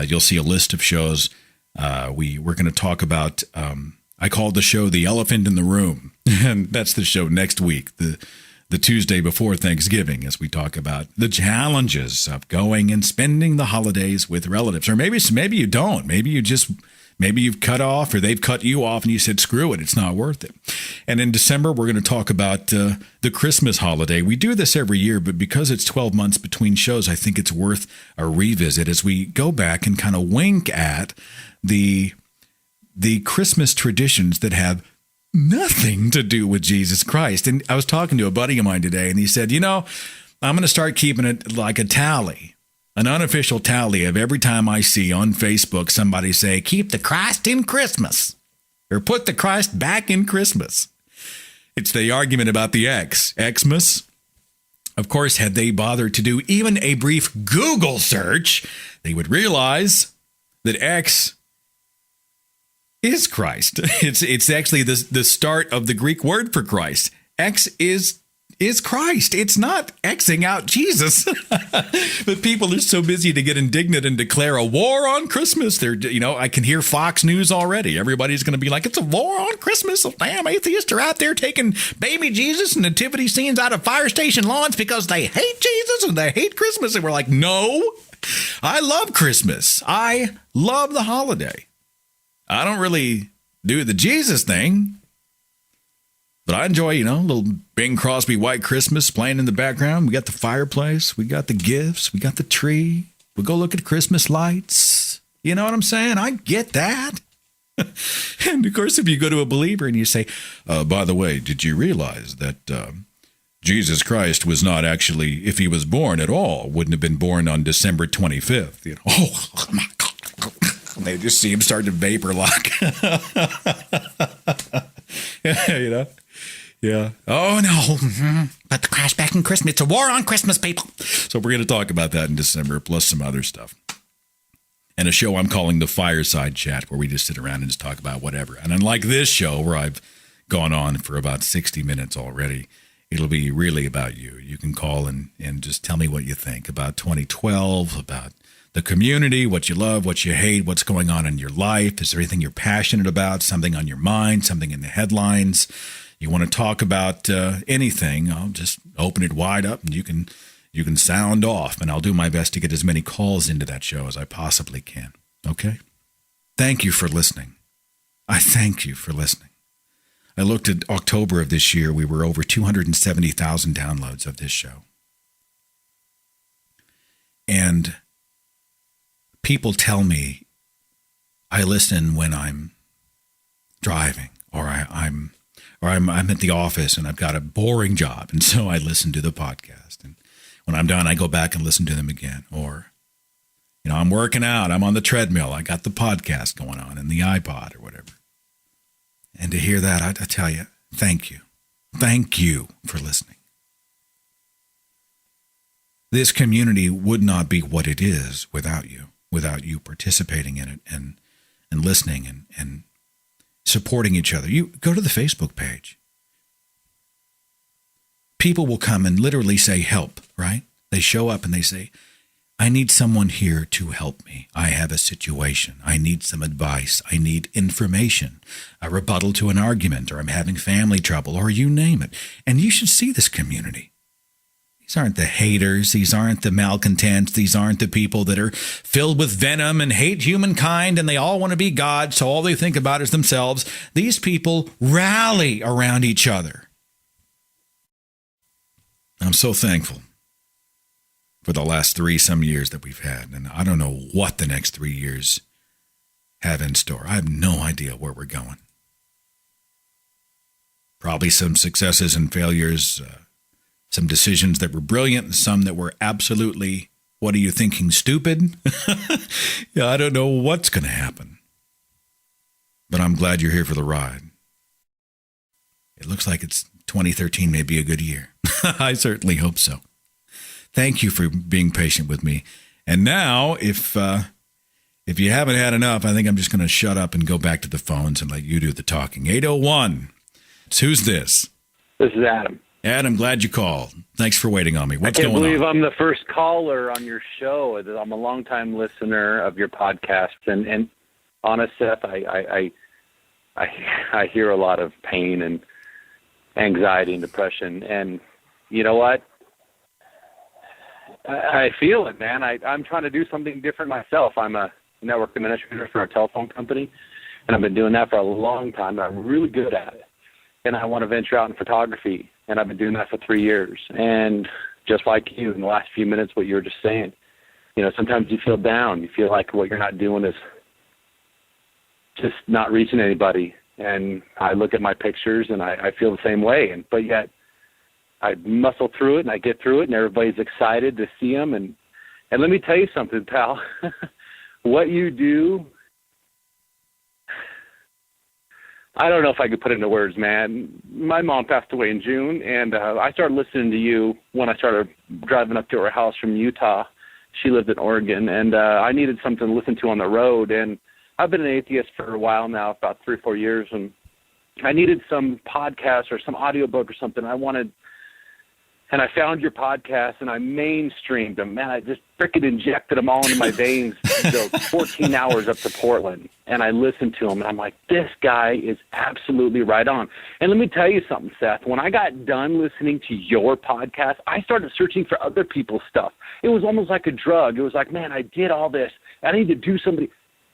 You'll see a list of shows. We're going to talk about, I called the show The Elephant in the Room, and that's the show next week, the Tuesday before Thanksgiving, as we talk about the challenges of going and spending the holidays with relatives. Or maybe you don't. Maybe you've cut off, or they've cut you off and you said, screw it, it's not worth it. And in December, we're going to talk about the Christmas holiday. We do this every year, but because it's 12 months between shows, I think it's worth a revisit as we go back and kind of wink at the Christmas traditions that have nothing to do with Jesus Christ. And I was talking to a buddy of mine today, and he said, I'm going to start keeping it like a tally, an unofficial tally of every time I see on Facebook somebody say, keep the Christ in Christmas or put the Christ back in Christmas. It's the argument about the Xmas. Of course, had they bothered to do even a brief Google search, they would realize that X is Christ. It's actually the start of the Greek word for Christ. X is Christ. It's not Xing out Jesus. But people are so busy to get indignant and declare a war on Christmas. I can hear Fox News already. Everybody's going to be like, it's a war on Christmas. So damn atheists are out there taking baby Jesus and nativity scenes out of fire station lawns because they hate Jesus and they hate Christmas. And we're like, no, I love Christmas. I love the holiday. I don't really do the Jesus thing. But I enjoy, a little Bing Crosby White Christmas playing in the background. We got the fireplace. We got the gifts. We got the tree. We go look at Christmas lights. You know what I'm saying? I get that. And, of course, if you go to a believer and you say, by the way, did you realize that Jesus Christ was not actually, if he was born at all, wouldn't have been born on December 25th? Oh, my God. They just see him start to vapor lock. Yeah. Oh, no. Put the Christ back in Christmas. It's a war on Christmas, people. So we're going to talk about that in December, plus some other stuff. And a show I'm calling the Fireside Chat, where we just sit around and just talk about whatever. And unlike this show, where I've gone on for about 60 minutes already, it'll be really about you. You can call and just tell me what you think about 2012, about the community, what you love, what you hate, what's going on in your life. Is there anything you're passionate about, something on your mind, something in the headlines? You want to talk about anything, I'll just open it wide up and you can sound off, and I'll do my best to get as many calls into that show as I possibly can. Okay? Thank you for listening. I thank you for listening. I looked at October of this year. We were over 270,000 downloads of this show. And people tell me I listen when I'm driving or I'm at the office and I've got a boring job, and so I listen to the podcast. And when I'm done, I go back and listen to them again. Or, I'm working out, I'm on the treadmill, I got the podcast going on and the iPod or whatever. And to hear that, I tell you, thank you. Thank you for listening. This community would not be what it is without you participating in it and listening and supporting each other. You go to the Facebook page. People will come and literally say, help, right? They show up and they say, I need someone here to help me. I have a situation. I need some advice. I need information, a rebuttal to an argument, or I'm having family trouble, or you name it. And you should see this community. These aren't the haters. These aren't the malcontents. These aren't the people that are filled with venom and hate humankind and they all want to be God, so all they think about is themselves. These people rally around each other. I'm so thankful for the last 3-some years that we've had, and I don't know what the next 3 years have in store. I have no idea where we're going. Probably some successes and failures, some decisions that were brilliant and some that were absolutely, what are you thinking, stupid? Yeah, I don't know what's going to happen. But I'm glad you're here for the ride. It looks like 2013 may be a good year. I certainly hope so. Thank you for being patient with me. And now, if you haven't had enough, I think I'm just going to shut up and go back to the phones and let you do the talking. 801. Who's this? This is Adam. Adam, glad you called. Thanks for waiting on me. What's going on? I can't believe I'm the first caller on your show. I'm a longtime listener of your podcast. And honest, Seth, I hear a lot of pain and anxiety and depression. And you know what? I feel it, man. I'm trying to do something different myself. I'm a network administrator for a telephone company, and I've been doing that for a long time. I'm really good at it. And I want to venture out in photography, and I've been doing that for 3 years. And just like you, in the last few minutes, what you were just saying, sometimes you feel down. You feel like what you're not doing is just not reaching anybody. And I look at my pictures, and I feel the same way. But yet, I muscle through it, and I get through it, and everybody's excited to see them. And let me tell you something, pal. What you do, I don't know if I could put it into words, man. My mom passed away in June, and I started listening to you when I started driving up to her house from Utah. She lived in Oregon, and I needed something to listen to on the road. And I've been an atheist for a while now, about 3 or 4 years, and I needed some podcast or some audiobook or something. And I found your podcast, and I mainstreamed them. Man, I just freaking injected them all into my veins, 14 hours up to Portland. And I listened to them, and I'm like, this guy is absolutely right on. And let me tell you something, Seth. When I got done listening to your podcast, I started searching for other people's stuff. It was almost like a drug. It was like, man, I did all this. I need to do something.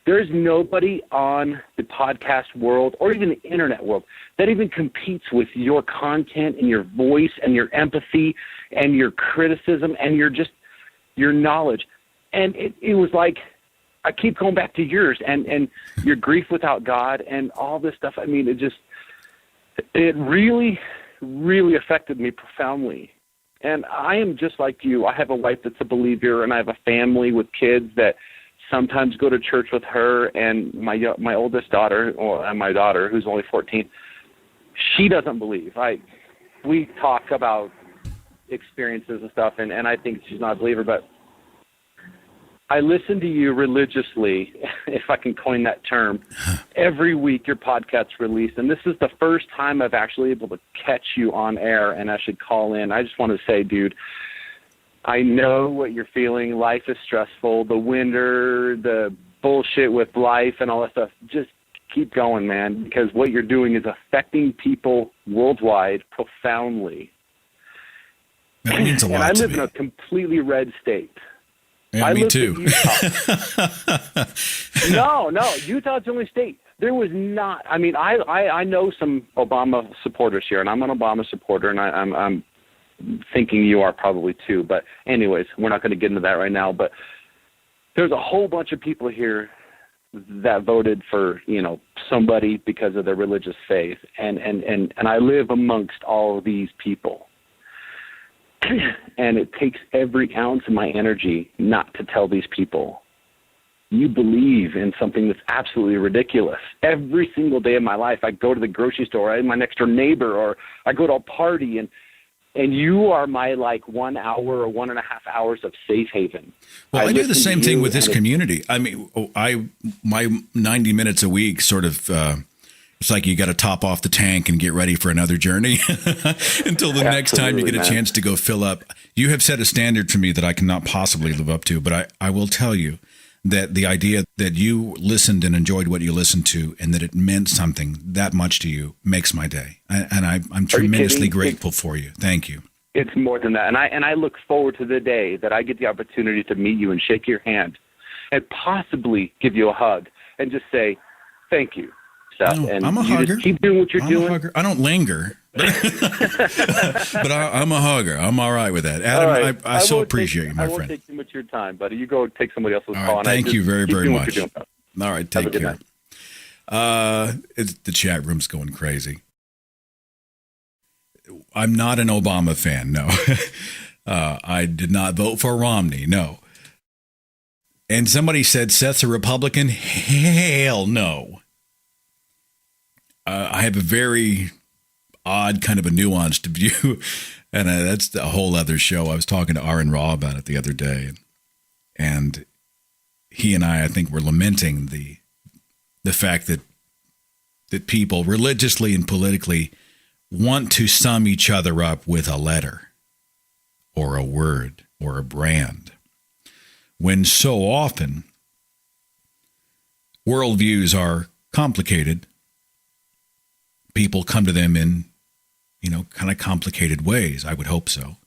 There's nobody on the podcast world or even the internet world that even competes with your content and your voice and your empathy and your criticism and your knowledge. And it was like, I keep going back to yours and your grief without God and all this stuff. I mean, it really, really affected me profoundly. And I am just like you. I have a wife that's a believer, and I have a family with kids that sometimes go to church with her, and my oldest daughter, and my daughter, who's only 14, she doesn't believe. We talk about experiences and stuff, and I think she's not a believer, but I listen to you religiously, if I can coin that term. Every week your podcast's released, and this is the first time I've actually able to catch you on air and actually call in. I just want to say, dude, I know what you're feeling. Life is stressful. The winter, the bullshit with life and all that stuff. Just keep going, man, because what you're doing is affecting people worldwide profoundly. That means a lot. And I to live me. in a completely red state. Yeah, me too. No, Utah's the only state. There was not. I mean, I know some Obama supporters here, and I'm an Obama supporter, and I'm thinking you are probably too. But anyways, we're not going to get into that right now. But there's a whole bunch of people here that voted for, somebody because of their religious faith. And I live amongst all of these people. And it takes every ounce of my energy not to tell these people, you believe in something that's absolutely ridiculous. Every single day of my life, I go to the grocery store, I'm my next door neighbor, or I go to a party, and you are my 1 hour or 1.5 hours of safe haven. Well, I do the same thing with this community. I mean, my 90 minutes a week sort of, it's like you got to top off the tank and get ready for another journey until the next time you get a chance to go fill up. You have set a standard for me that I cannot possibly live up to, but I will tell you that the idea that you listened and enjoyed what you listened to and that it meant something that much to you makes my day. And I'm tremendously grateful for you. Thank you. It's more than that. And I look forward to the day that I get the opportunity to meet you and shake your hand and possibly give you a hug and just say, thank you, Seth. No, and I'm a you hugger. Just keep doing what you're doing. A hugger. I don't linger, but I'm a hugger. I'm all right with that. Adam, right. I so appreciate you, my friend. I won't take too much of your time, buddy. You go take somebody else's all call. Right, thank you very, very much. All right, take care. The chat room's going crazy. I'm not an Obama fan, no. I did not vote for Romney, no. And somebody said Seth's a Republican? Hell no. I have a very odd kind of a nuanced view, and that's a whole other show. I was talking to Aaron Raw about it the other day, and he and I think, were lamenting the fact that people religiously and politically want to sum each other up with a letter or a word or a brand, when so often worldviews are complicated. People come to them in, kind of complicated ways. I would hope so.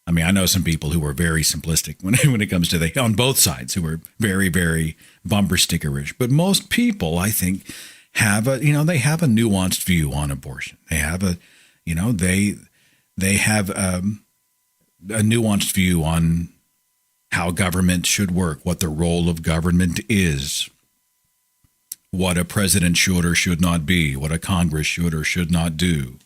I mean, I know some people who are very simplistic when it comes to on both sides, who are very, very bumper stickerish. But most people, I think, have they have a nuanced view on abortion. They have they have a nuanced view on how government should work, what the role of government is, what a president should or should not be, what a Congress should or should not do,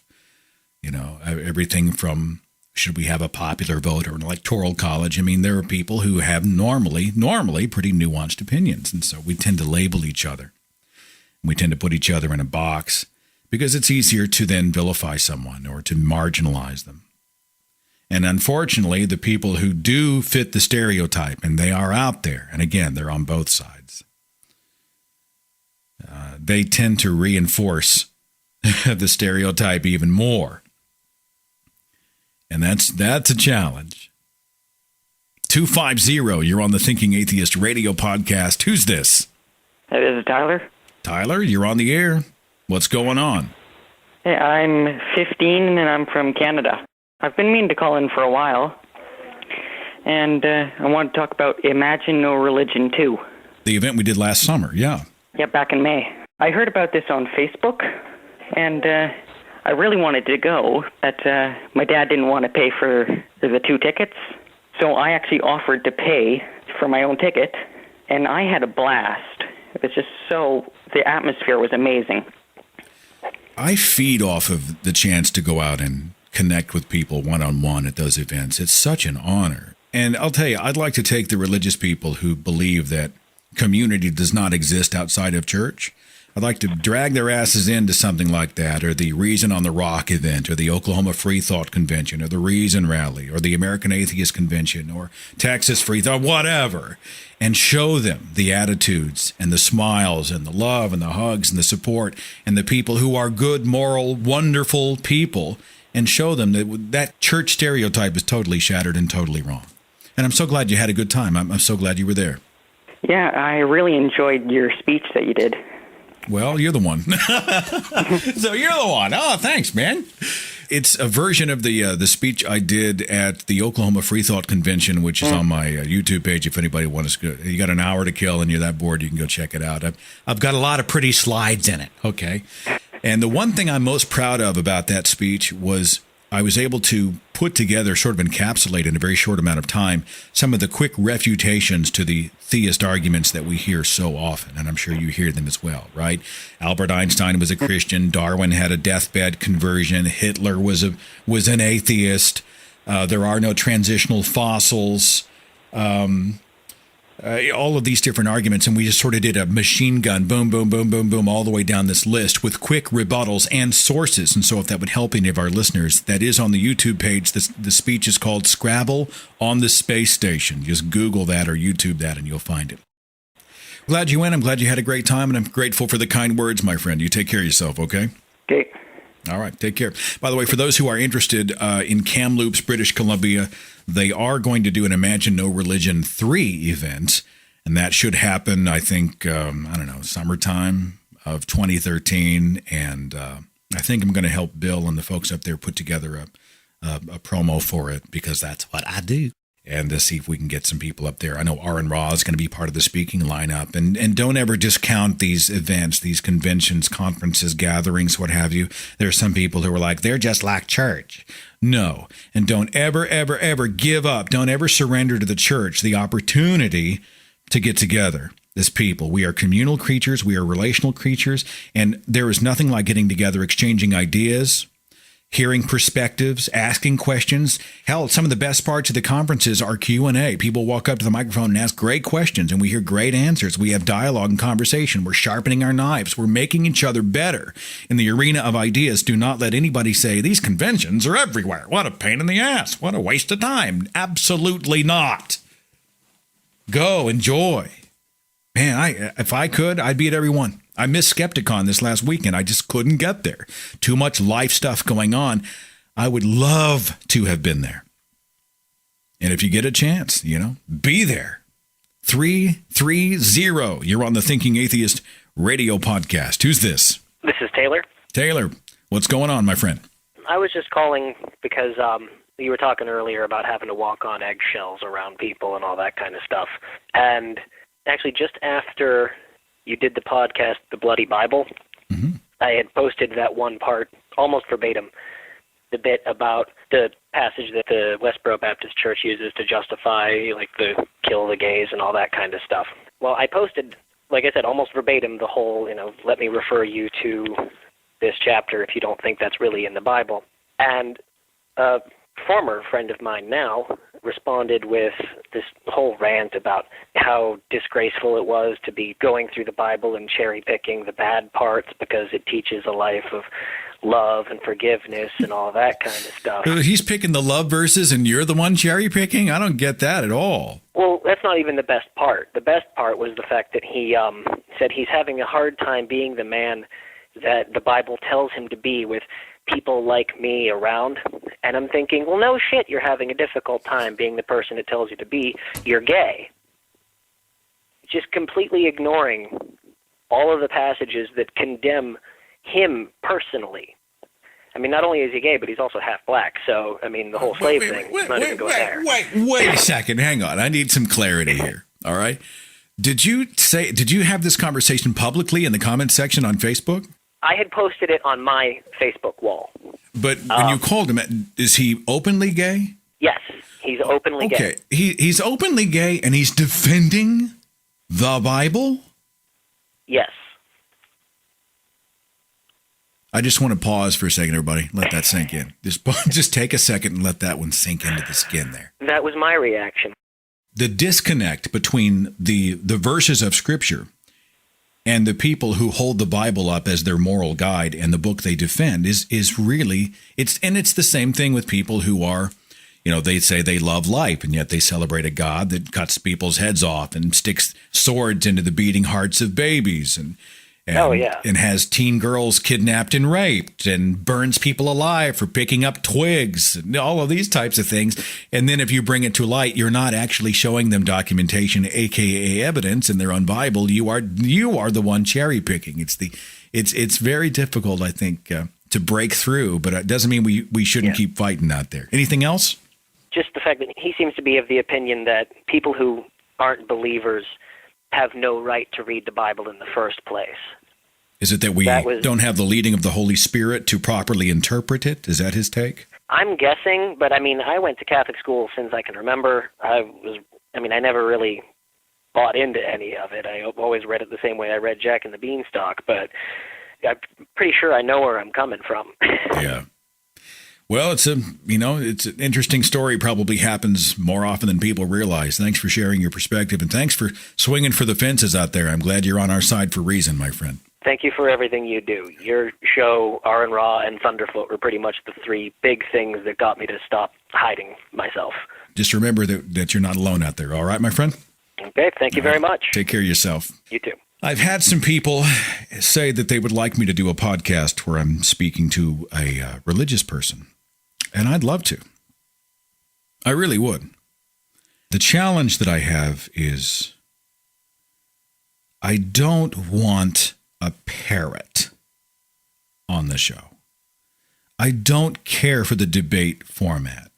Everything from should we have a popular vote or an electoral college? I mean, there are people who have normally pretty nuanced opinions. And so we tend to label each other. We tend to put each other in a box because it's easier to then vilify someone or to marginalize them. And unfortunately, the people who do fit the stereotype, and they are out there, and again, they're on both sides, they tend to reinforce the stereotype even more. And that's a challenge. 250, you're on the Thinking Atheist radio podcast. Who's this? This is Tyler. Tyler, you're on the air. What's going on? Hey, I'm 15 and I'm from Canada. I've been meaning to call in for a while. And I want to talk about Imagine No Religion 2. The event we did last summer, yeah. Yeah, back in May. I heard about this on Facebook, and I really wanted to go, but my dad didn't want to pay for the 2 tickets. So I actually offered to pay for my own ticket, and I had a blast. It was just the atmosphere was amazing. I feed off of the chance to go out and connect with people one-on-one at those events. It's such an honor. And I'll tell you, I'd like to take the religious people who believe that community does not exist outside of church. I'd like to drag their asses into something like that, or the Reason on the Rock event, or the Oklahoma Free Thought Convention, or the Reason Rally, or the American Atheist Convention, or Texas Free Thought, whatever, and show them the attitudes and the smiles and the love and the hugs and the support and the people who are good, moral, wonderful people, and show them that church stereotype is totally shattered and totally wrong. And I'm so glad you had a good time. I'm so glad you were there. Yeah, I really enjoyed your speech that you did. Well, you're the one. So you're the one. Oh, thanks, man. It's a version of the speech I did at the Oklahoma Free Thought Convention, which is on my YouTube page. If anybody wants to, you got an hour to kill and you're that bored, you can go check it out. I've got a lot of pretty slides in it. Okay. And the one thing I'm most proud of about that speech was I was able to put together, sort of encapsulate in a very short amount of time, some of the quick refutations to the theist arguments that we hear so often, and I'm sure you hear them as well, right? Albert Einstein was a Christian. Darwin had a deathbed conversion. Hitler was an atheist. There are no transitional fossils. All of these different arguments, and we just sort of did a machine gun, boom, boom, boom, boom, boom, all the way down this list with quick rebuttals and sources. And so if that would help any of our listeners, that is on the YouTube page. The speech is called Scrabble on the Space Station. Just Google that or YouTube that and you'll find it. Glad you went. I'm glad you had a great time, and I'm grateful for the kind words, my friend. You take care of yourself, okay? Okay. All right, take care. By the way, for those who are interested, in Kamloops, British Columbia, they are going to do an Imagine No Religion 3 event, and that should happen, I think, summertime of 2013, and I think I'm going to help Bill and the folks up there put together a promo for it, because that's what I do. And to see if we can get some people up there. I know Aaron Ra is going to be part of the speaking lineup. And don't ever discount these events, these conventions, conferences, gatherings, what have you. There are some people who are like, they're just like church. No. And don't ever, ever, ever give up. Don't ever surrender to the church the opportunity to get together as people. We are communal creatures. We are relational creatures. And there is nothing like getting together, exchanging ideas, hearing perspectives, asking questions. Hell, some of the best parts of the conferences are Q&A. People walk up to the microphone and ask great questions, and we hear great answers. We have dialogue and conversation. We're sharpening our knives. We're making each other better in the arena of ideas. Do not let anybody say, these conventions are everywhere. What a pain in the ass. What a waste of time. Absolutely not. Go, enjoy. Man, if I could, I'd be at every one. I missed Skepticon this last weekend. I just couldn't get there. Too much life stuff going on. I would love to have been there. And if you get a chance, be there. 330. You're on the Thinking Atheist radio podcast. Who's this? This is Taylor. Taylor, what's going on, my friend? I was just calling because you were talking earlier about having to walk on eggshells around people and all that kind of stuff. And actually, just after you did the podcast, The Bloody Bible, I had posted that one part, almost verbatim, the bit about the passage that the Westboro Baptist Church uses to justify, like, the kill the gays and all that kind of stuff. Well, I posted, like I said, almost verbatim the whole, let me refer you to this chapter if you don't think that's really in the Bible. And a former friend of mine now responded with this whole rant about how disgraceful it was to be going through the Bible and cherry-picking the bad parts because it teaches a life of love and forgiveness and all that kind of stuff. He's picking the love verses and you're the one cherry-picking? I don't get that at all. Well, that's not even the best part. The best part was the fact that he said he's having a hard time being the man that the Bible tells him to be with people like me around. And I'm thinking, well, no shit, you're having a difficult time being the person it tells you to be. You're gay. Just completely ignoring all of the passages that condemn him personally. I mean, not only is he gay, but he's also half black. So, I mean, the whole slave thing, let's not even go there. Wait a second. Hang on. I need some clarity here. All right. Did you have this conversation publicly in the comments section on Facebook? I had posted it on my Facebook wall. But when you called him, is he openly gay? Yes, he's openly gay. Okay, he's openly gay and he's defending the Bible? Yes. I just want to pause for a second, everybody. Let that sink in. Just take a second and let that one sink into the skin there. That was my reaction. The disconnect between the verses of Scripture and the people who hold the Bible up as their moral guide and the book they defend is really, it's the same thing with people who are, they say they love life, and yet they celebrate a God that cuts people's heads off and sticks swords into the beating hearts of babies and has teen girls kidnapped and raped and burns people alive for picking up twigs and all of these types of things. And then if you bring it to light, you're not actually showing them documentation, aka evidence in their own Bible. You are the one cherry picking. It's very difficult, I think, to break through, but it doesn't mean we shouldn't keep fighting out there. Anything else? Just the fact that he seems to be of the opinion that people who aren't believers have no right to read the Bible in the first place. Is it that we don't have the leading of the Holy Spirit to properly interpret it? Is that his take? I'm guessing, but I mean, I went to Catholic school since I can remember. I never really bought into any of it. I always read it the same way I read Jack and the Beanstalk, but I'm pretty sure I know where I'm coming from. Yeah. Well, it's an interesting story. Probably happens more often than people realize. Thanks for sharing your perspective, and thanks for swinging for the fences out there. I'm glad you're on our side for reason, my friend. Thank you for everything you do. Your show, R and Raw, and Thunderfoot were pretty much the three big things that got me to stop hiding myself. Just remember that you're not alone out there. All right, my friend? Okay, thank you very much. Take care of yourself. You too. I've had some people say that they would like me to do a podcast where I'm speaking to a religious person. And I'd love to. I really would. The challenge that I have is I don't want a parrot on the show. I don't care for the debate format.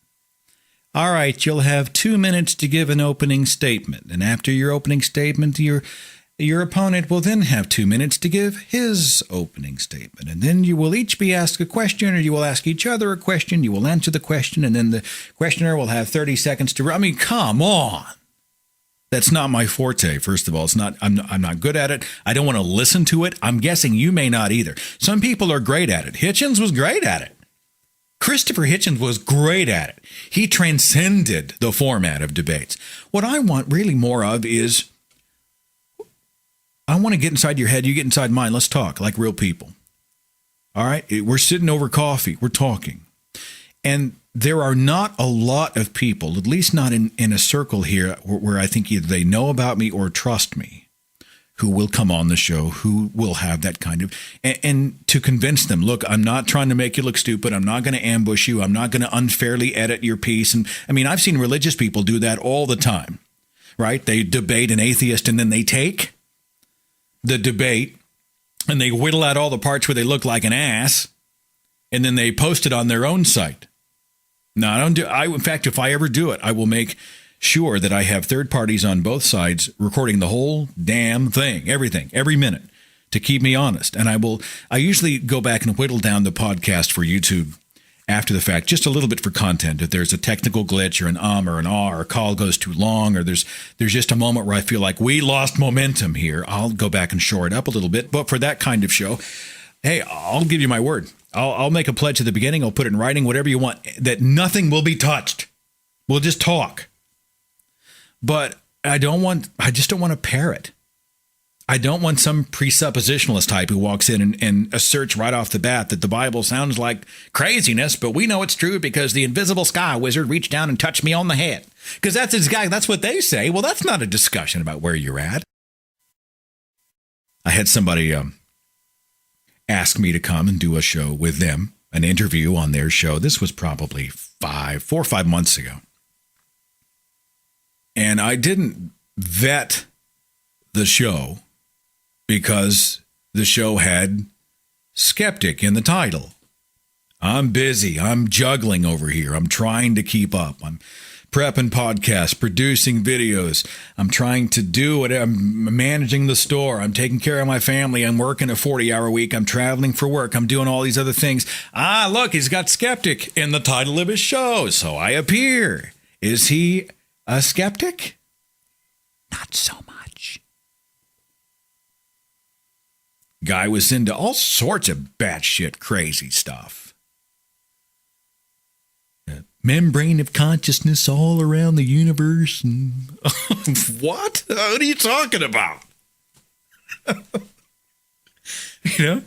All right, you'll have 2 minutes to give an opening statement. And after your opening statement, your opponent will then have 2 minutes to give his opening statement. And then you will each be asked a question, or you will ask each other a question. You will answer the question, and then the questioner will have 30 seconds to... I mean, come on. That's not my forte, first of all. It's not. I'm not good at it. I don't want to listen to it. I'm guessing you may not either. Some people are great at it. Hitchens was great at it. Christopher Hitchens was great at it. He transcended the format of debates. What I want really more of is... I want to get inside your head. You get inside mine. Let's talk like real people. All right? We're sitting over coffee. We're talking. And there are not a lot of people, at least not in a circle here, where I think either they know about me or trust me, who will come on the show, who will have that kind of... And to convince them, look, I'm not trying to make you look stupid. I'm not going to ambush you. I'm not going to unfairly edit your piece. And I mean, I've seen religious people do that all the time, right? They debate an atheist and then they take the debate and they whittle out all the parts where they look like an ass, and then they post it on their own site. No, I don't do. In fact, if I ever do it, I will make sure that I have third parties on both sides recording the whole damn thing, everything, every minute, to keep me honest. And I usually go back and whittle down the podcast for YouTube after the fact, just a little bit for content. If there's a technical glitch or an or an or a call goes too long, or there's just a moment where I feel like we lost momentum here, I'll go back and shore it up a little bit. But for that kind of show, hey, I'll give you my word. I'll make a pledge at the beginning. I'll put it in writing, whatever you want, that nothing will be touched. We'll just talk. But I just don't want to parrot. I don't want some presuppositionalist type who walks in and asserts right off the bat that the Bible sounds like craziness, but we know it's true because the invisible sky wizard reached down and touched me on the head. Because that's what they say. Well, that's not a discussion about where you're at. I had somebody ask me to come and do a show with them, an interview on their show. This was probably 4 or 5 months ago. And I didn't vet the show because the show had skeptic in the title. I'm busy. I'm juggling over here. I'm trying to keep up. I'm prepping podcasts, producing videos. I'm trying to do what I'm managing the store. I'm taking care of my family. I'm working a 40-hour week. I'm traveling for work. I'm doing all these other things. Look, he's got skeptic in the title of his show. So I appear. Is he a skeptic? Not so much. Guy was into all sorts of batshit crazy stuff. Membrane of consciousness all around the universe. And what? What are you talking about? He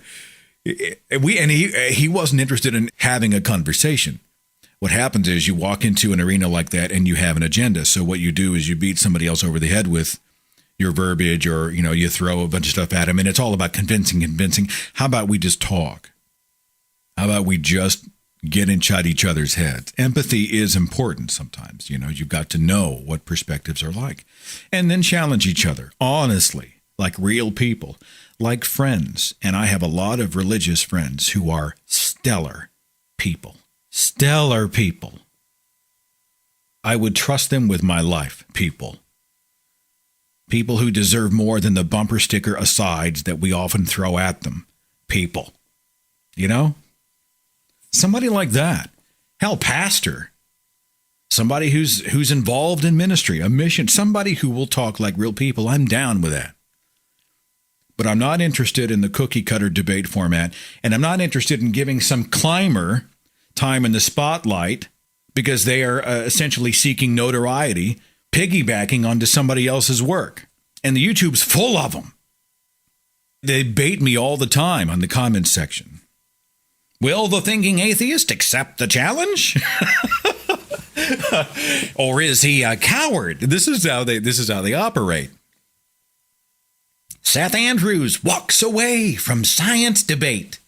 wasn't interested in having a conversation. What happens is you walk into an arena like that and you have an agenda. So what you do is you beat somebody else over the head with your verbiage, or, you throw a bunch of stuff at them, and it's all about convincing. How about we just talk? How about we just get inside each other's heads? Empathy is important sometimes. You've got to know what perspectives are like, and then challenge each other honestly, like real people, like friends. And I have a lot of religious friends who are stellar people. Stellar people. I would trust them with my life, people. People who deserve more than the bumper sticker asides that we often throw at them. People. Somebody like that. Hell, pastor. Somebody who's involved in ministry, a mission. Somebody who will talk like real people. I'm down with that. But I'm not interested in the cookie cutter debate format, and I'm not interested in giving some climber time in the spotlight because they are essentially seeking notoriety, piggybacking onto somebody else's work. And the YouTube's full of them. They bait me all the time on the comments section. Will the Thinking Atheist accept the challenge? Or is he a coward? This is how they operate. Seth Andrews walks away from science debate.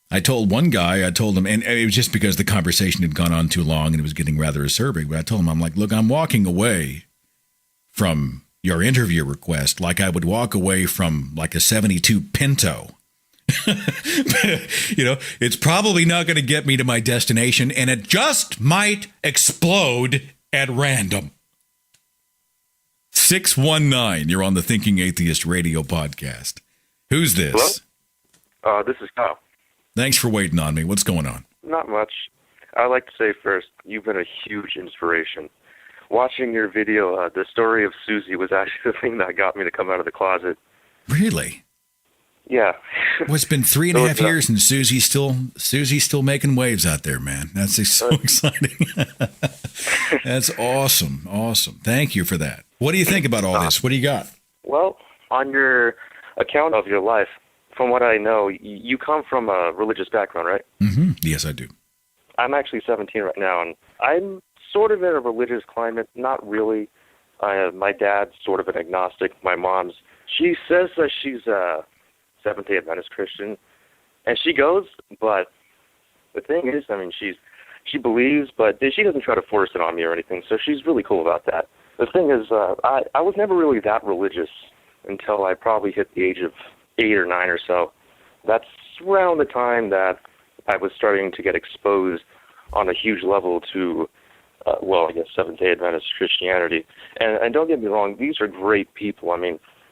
I told one guy, and it was just because the conversation had gone on too long and it was getting rather acerbic, but I told him, I'm like, look, I'm walking away from your interview request like I would walk away from like a 72 Pinto. It's probably not going to get me to my destination, and it just might explode at random. 619, you're on the Thinking Atheist radio podcast. Who's this? Hello? This is Kyle. Thanks for waiting on me. What's going on? Not much. I'd like to say first, you've been a huge inspiration. Watching your video, the story of Susie was actually the thing that got me to come out of the closet. Really? Yeah. Well, it's been 3.5 years, and Susie's still making waves out there, man. That's so exciting. That's awesome. Awesome. Thank you for that. What do you think about all this? What do you got? Well, on your account of your life, from what I know, you come from a religious background, right? Mm-hmm. Yes, I do. I'm actually 17 right now, and I'm sort of in a religious climate. Not really. My dad's sort of an agnostic. My mom's, she says that she's a Seventh-day Adventist Christian, and she goes, but the thing is, she believes, but she doesn't try to force it on me or anything, so she's really cool about that. The thing is, I was never really that religious until I probably hit the age of 8 or 9 or so. That's around the time that I was starting to get exposed on a huge level to, Seventh-day Adventist Christianity. And don't get me wrong, these are great people.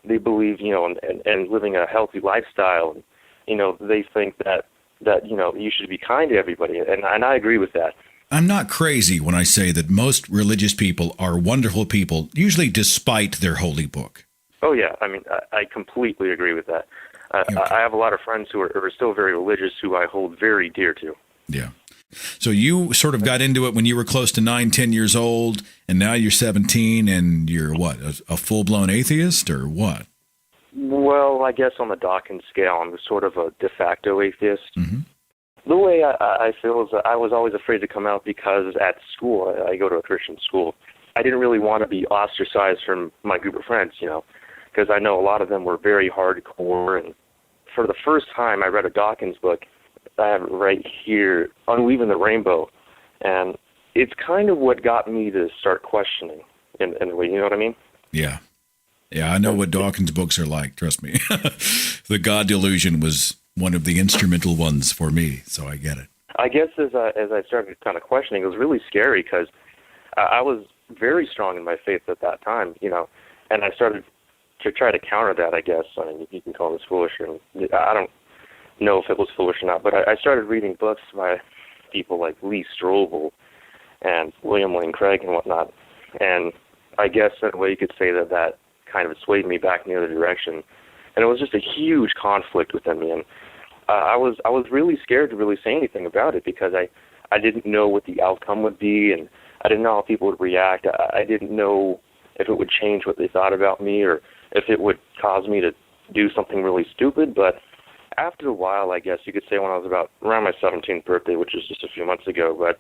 They believe, and living a healthy lifestyle. They think that you should be kind to everybody, and I agree with that. I'm not crazy when I say that most religious people are wonderful people, usually despite their holy book. Oh, yeah. I mean, I completely agree with that. I have a lot of friends who are still very religious who I hold very dear to. Yeah. So you sort of got into it when you were close to 9, 10 years old, and now you're 17, and you're what, a full-blown atheist, or what? Well, I guess on the Dawkins scale, I'm sort of a de facto atheist. Mm-hmm. The way I feel is that I was always afraid to come out because at school, I go to a Christian school, I didn't really want to be ostracized from my group of friends, because I know a lot of them were very hardcore. And for the first time, I read a Dawkins book. I have it right here, Unweaving the Rainbow. And it's kind of what got me to start questioning in a way, you know what I mean? Yeah. Yeah, I know what Dawkins books are like, trust me. The God Delusion was one of the instrumental ones for me, so I get it. I guess as I started kind of questioning, it was really scary because I was very strong in my faith at that time, and I started to try to counter that, I guess. I mean, you can call this foolish, and I don't know if it was foolish or not, but I started reading books by people like Lee Strobel and William Lane Craig and whatnot, and I guess in a way you could say that kind of swayed me back in the other direction, and it was just a huge conflict within me, and I was really scared to really say anything about it because I didn't know what the outcome would be, and I didn't know how people would react. I didn't know if it would change what they thought about me or if it would cause me to do something really stupid. But after a while, I guess you could say when I was around my 17th birthday, which was just a few months ago, but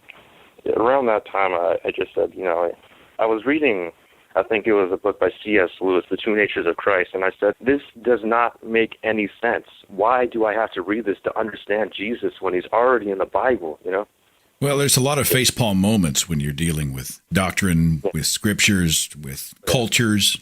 around that time I just said, I was reading, I think it was a book by C.S. Lewis, The Two Natures of Christ, and I said, this does not make any sense. Why do I have to read this to understand Jesus when he's already in the Bible, Well, there's a lot of facepalm moments when you're dealing with doctrine, with scriptures, with cultures.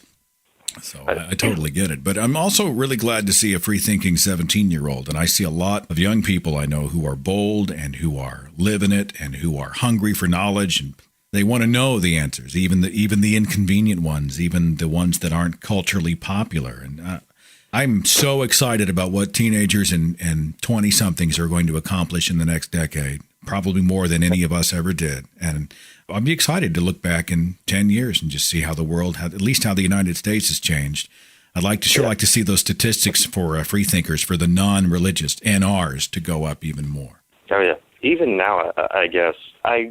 So I totally get it. But I'm also really glad to see a free-thinking 17-year-old. And I see a lot of young people I know who are bold and who are living it and who are hungry for knowledge. And they want to know the answers, even the inconvenient ones, even the ones that aren't culturally popular. And I'm so excited about what teenagers and 20-somethings are going to accomplish in the next decade. Probably more than any of us ever did. And I'll be excited to look back in 10 years and just see how the world, at least how the United States has changed. I'd like to see those statistics for free thinkers, for the non-religious NRs to go up even more. Oh, yeah. Even now, I guess, I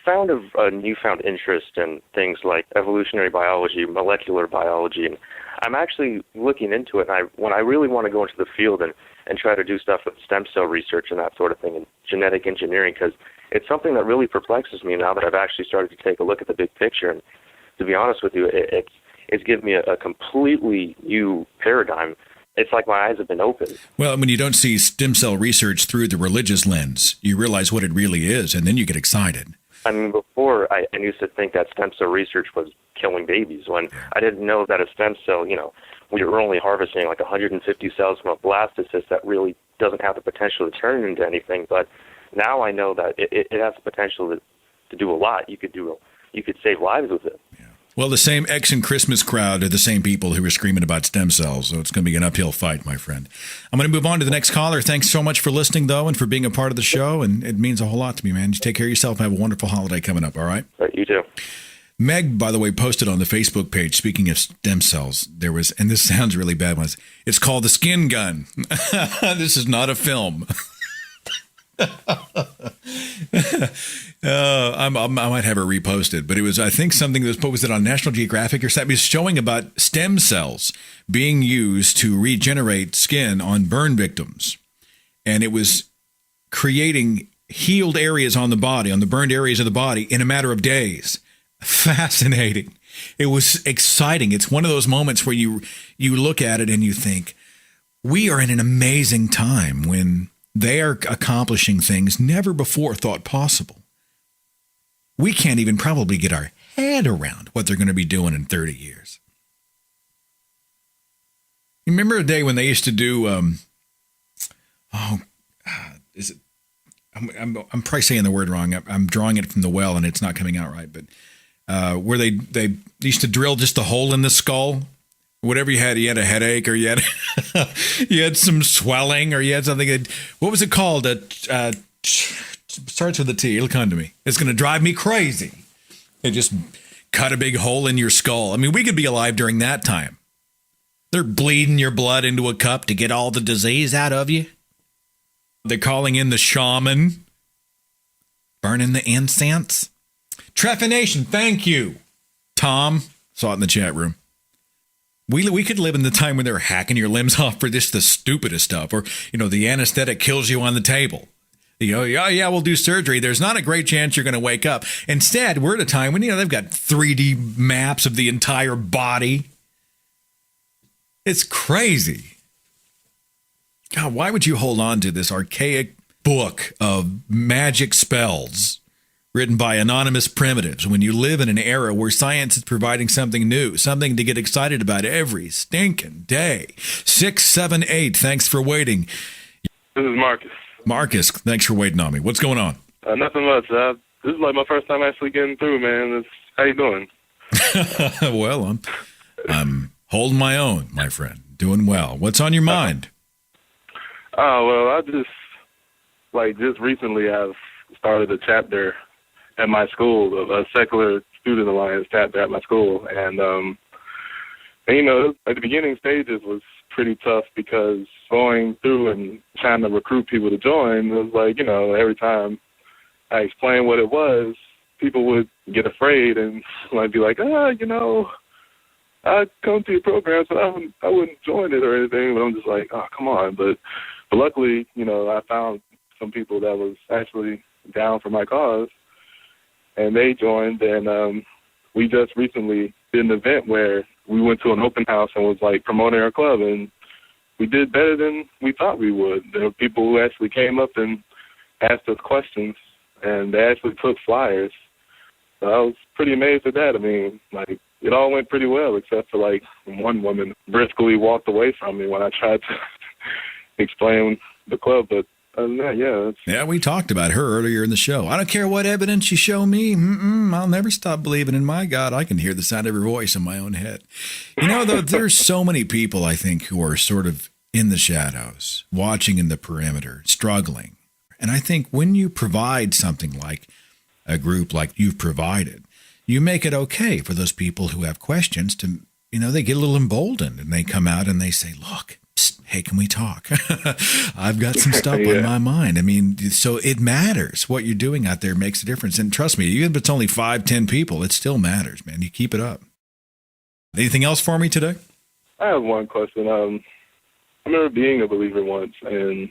found a newfound interest in things like evolutionary biology, molecular biology, and I'm actually looking into it. And when I really want to go into the field and try to do stuff with stem cell research and that sort of thing and genetic engineering, because it's something that really perplexes me now that I've actually started to take a look at the big picture. And to be honest with you, it's given me a completely new paradigm. It's like my eyes have been opened. Well, when you don't see stem cell research through the religious lens, you realize what it really is, and then you get excited. I mean, before I used to think that stem cell research was killing babies when I didn't know that a stem cell, we were only harvesting like 150 cells from a blastocyst that really doesn't have the potential to turn into anything. But now I know that it has the potential to do a lot. You could save lives with it. Yeah. Well, the same X and Christmas crowd are the same people who are screaming about stem cells, so it's going to be an uphill fight, my friend. I'm going to move on to the next caller. Thanks so much for listening, though, and for being a part of the show, and it means a whole lot to me, man. You take care of yourself and have a wonderful holiday coming up, all right? You too. Meg, by the way, posted on the Facebook page, speaking of stem cells, there was, and this sounds really bad, it's called the skin gun. This is not a film. I might have her reposted, but it was, I think, something that was posted on National Geographic or something. It was showing about stem cells being used to regenerate skin on burn victims. And it was creating healed areas on the body, on the burned areas of the body in a matter of days. Fascinating. It was exciting. It's one of those moments where you look at it and you think, we are in an amazing time when they are accomplishing things never before thought possible. We can't even probably get our head around what they're going to be doing in 30 years. You remember a day when they used to do, I'm probably saying the word wrong. I'm drawing it from the well and it's not coming out right, but where they used to drill just a hole in the skull. Whatever you had a headache or you had some swelling or you had something. What was it called? Starts with a T. It'll come to me. It's going to drive me crazy. They just cut a big hole in your skull. I mean, we could be alive during that time. They're bleeding your blood into a cup to get all the disease out of you. They're calling in the shaman, burning the incense. Trephination, thank you. Tom, saw it in the chat room. We could live in the time when they're hacking your limbs off for this, the stupidest stuff. Or, the anesthetic kills you on the table. Yeah, we'll do surgery. There's not a great chance you're going to wake up. Instead, we're at a time when, they've got 3D maps of the entire body. It's crazy. God, why would you hold on to this archaic book of magic spells written by anonymous primitives when you live in an era where science is providing something new, something to get excited about every stinking day? 678, thanks for waiting. This is Marcus. Marcus, thanks for waiting on me. What's going on? Nothing much. This is like my first time actually getting through, man. How you doing? Well, I'm holding my own, my friend. Doing well. What's on your mind? Well, I just recently I've started a chapter at my school, a secular student alliance chapter at my school. And at the beginning stages was pretty tough because going through and trying to recruit people to join, it was like, every time I explained what it was, people would get afraid and be like, I'd come to your program, but I wouldn't join it or anything. But I'm just like, oh, come on. But luckily, I found some people that was actually down for my cause, and they joined. And we just recently did an event where we went to an open house and was promoting our club, and we did better than we thought we would. There were people who actually came up and asked us questions, and they actually took flyers. So I was pretty amazed at that. I mean, it all went pretty well, except for one woman briskly walked away from me when I tried to explain the club. But other than that, yeah, we talked about her earlier in the show. I don't care what evidence you show me. I'll never stop believing in my God. I can hear the sound of her voice in my own head. Though, there's so many people, I think, who are sort of in the shadows, watching in the perimeter, struggling. And I think when you provide something like a group like you've provided, you make it okay for those people who have questions to, they get a little emboldened and they come out and they say, look, psst, hey, can we talk? I've got some stuff on my mind. I mean, so it matters. What you're doing out there makes a difference. And trust me, even if it's only 5-10 people, it still matters, man. You keep it up. Anything else for me today? I have one question. I remember being a believer once, and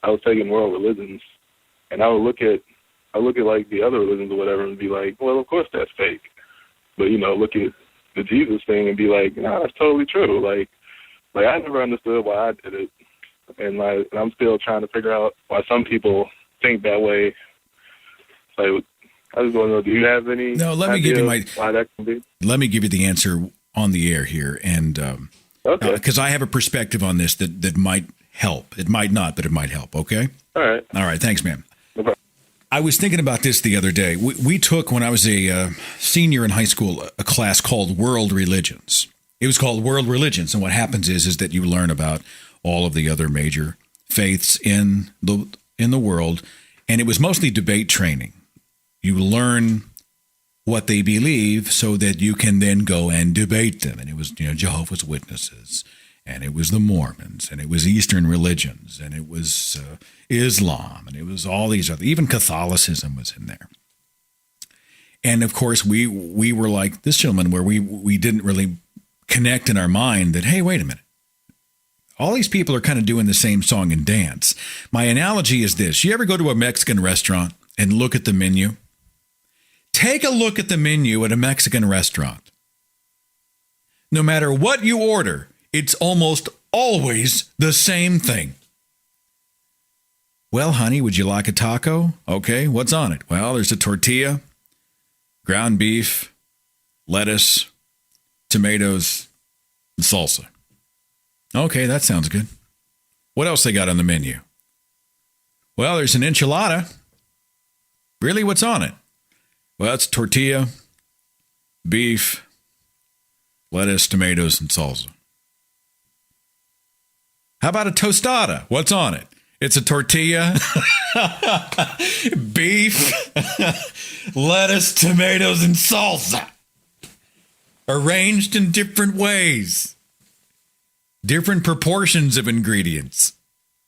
I was taking world religions, and I would look at the other religions or whatever and be like, well, of course that's fake. But, look at the Jesus thing and be like, no, that's totally true. I never understood why I did it. And I'm still trying to figure out why some people think that way. I just want to know, do you have any why that can be? Let me give you the answer on the air here. And okay, because I have a perspective on this that might help. It might not, but it might help. Okay? All right. Thanks, man. I was thinking about this the other day. We took, when I was a senior in high school, a class called World Religions. It was called World Religions, and what happens is that you learn about all of the other major faiths in the world, and it was mostly debate training. You learn what they believe so that you can then go and debate them. And it was, Jehovah's Witnesses, and it was the Mormons, and it was Eastern religions, and it was Islam, and it was all these other, even Catholicism was in there. And of course, we were like this gentleman where we didn't really connect in our mind that, hey, wait a minute. All these people are kind of doing the same song and dance. My analogy is this. You ever go to a Mexican restaurant and look at the menu? Take a look at the menu at a Mexican restaurant. No matter what you order, it's almost always the same thing. Well, honey, would you like a taco? Okay, what's on it? Well, there's a tortilla, ground beef, lettuce, tomatoes, and salsa. Okay, that sounds good. What else they got on the menu? Well, there's an enchilada. Really, what's on it? Well, it's tortilla, beef, lettuce, tomatoes, and salsa. How about a tostada? What's on it? It's a tortilla, beef, lettuce, tomatoes, and salsa. Arranged in different ways. different proportions of ingredients,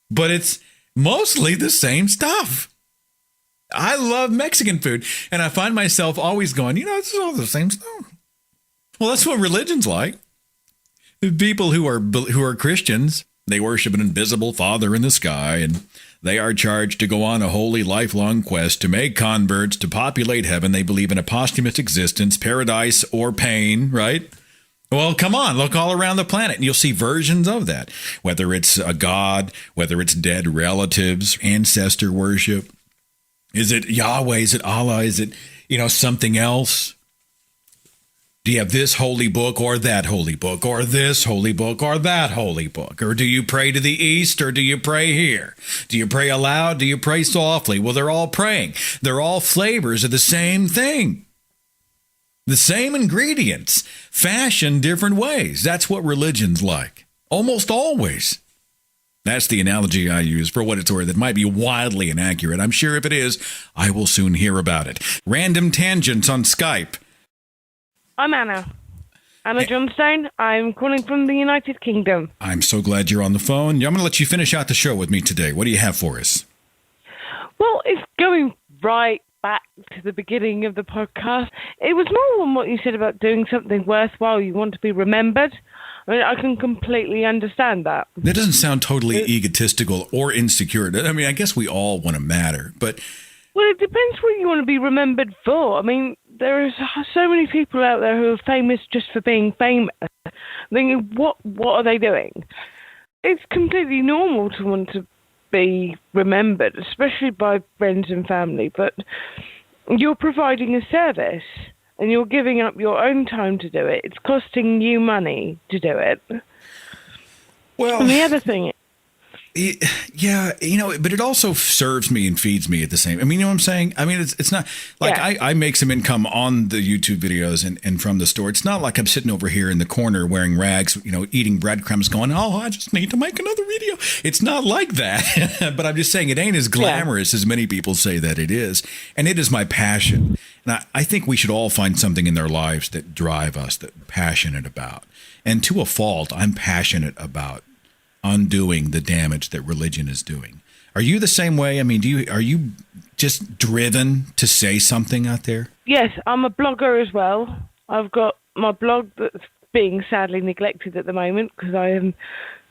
but it's mostly the same stuff. I love Mexican food, and I find myself always going, it's all the same stuff. Well, that's what religion's like. People who are Christians, they worship an invisible Father in the sky, and they are charged to go on a holy lifelong quest to make converts to populate heaven. They believe in a posthumous existence, paradise, or pain, right? Well, come on, look all around the planet, and you'll see versions of that, whether it's a god, whether it's dead relatives, ancestor worship. Is it Yahweh? Is it Allah? Is it, something else? Do you have this holy book or that holy book or this holy book or that holy book? Or do you pray to the east or do you pray here? Do you pray aloud? Do you pray softly? Well, they're all praying. They're all flavors of the same thing. The same ingredients, fashioned different ways. That's what religion's like. Almost always. That's the analogy I use for what it's worth. It might be wildly inaccurate. I'm sure if it is, I will soon hear about it. Random tangents on Skype. I'm Anna. Anna Johnstone. I'm calling from the United Kingdom. I'm so glad you're on the phone. I'm going to let you finish out the show with me today. What do you have for us? Well, it's going right back to the beginning of the podcast. It was more on what you said about doing something worthwhile. You want to be remembered. I mean, I can completely understand that. That doesn't sound totally egotistical or insecure. I mean, I guess we all want to matter, but... Well, it depends what you want to be remembered for. I mean, there are so many people out there who are famous just for being famous. Thinking, what are they doing? It's completely normal to want to be remembered, especially by friends and family, but you're providing a service. And you're giving up your own time to do it. It's costing you money to do it. Well, and the other thing... Yeah, but it also serves me and feeds me at the same... I mean, you know what I'm saying? I mean, it's not... Like, yeah. I make some income on the YouTube videos and from the store. It's not like I'm sitting over here in the corner wearing rags, eating breadcrumbs going, I just need to make another video. It's not like that. But I'm just saying it ain't as glamorous as many people say that it is. And it is my passion. And I think we should all find something in their lives that drive us, that we're passionate about. And to a fault, I'm passionate about undoing the damage that religion is doing. Are you the same way? I mean, are you just driven to say something out there? Yes, I'm a blogger as well. I've got my blog that's being sadly neglected at the moment because I have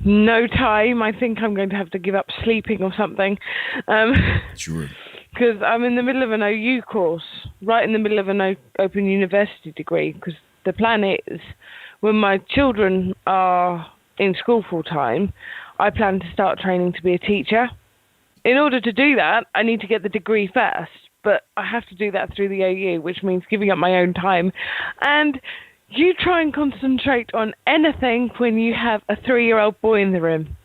no time. I think I'm going to have to give up sleeping or something. Sure. Because I'm in the middle of an OU course, right in the middle of an open university degree, because the plan is when my children are in school full time, I plan to start training to be a teacher. In order to do that, I need to get the degree first, but I have to do that through the OU, which means giving up my own time. And you try and concentrate on anything when you have a 3-year-old boy in the room.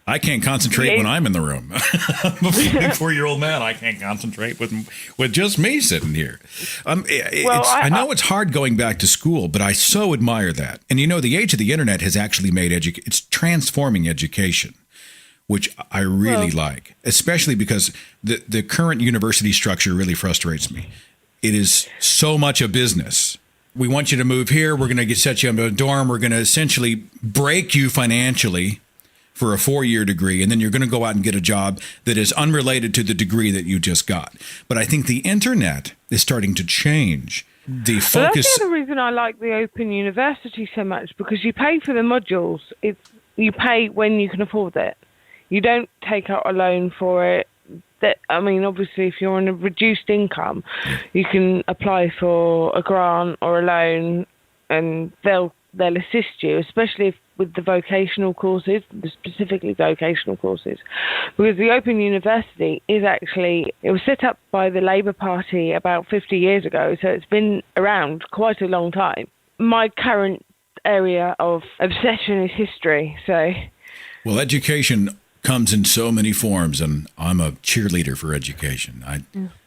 I can't concentrate when I'm in the room. I'm a 44-year-old man. I can't concentrate with just me sitting here. I know it's hard going back to school, but I so admire that. And the age of the internet has actually made it's transforming education, which I really like, especially because the current university structure really frustrates me. It is so much a business. We want you to move here. We're going to set you up in a dorm. We're going to essentially break you financially for a 4-year degree, and then you're going to go out and get a job that is unrelated to the degree that you just got. But I think the internet is starting to change the focus. Well, that's the other reason I like the Open University so much, because you pay for the modules. You pay when you can afford it. You don't take out a loan for it. Obviously, if you're on a reduced income, you can apply for a grant or a loan, and they'll assist you, especially with the vocational courses, specifically vocational courses, because the Open University it was set up by the Labour Party about 50 years ago, so it's been around quite a long time. My current area of obsession is history, so... Well, education comes in so many forms, and I'm a cheerleader for education.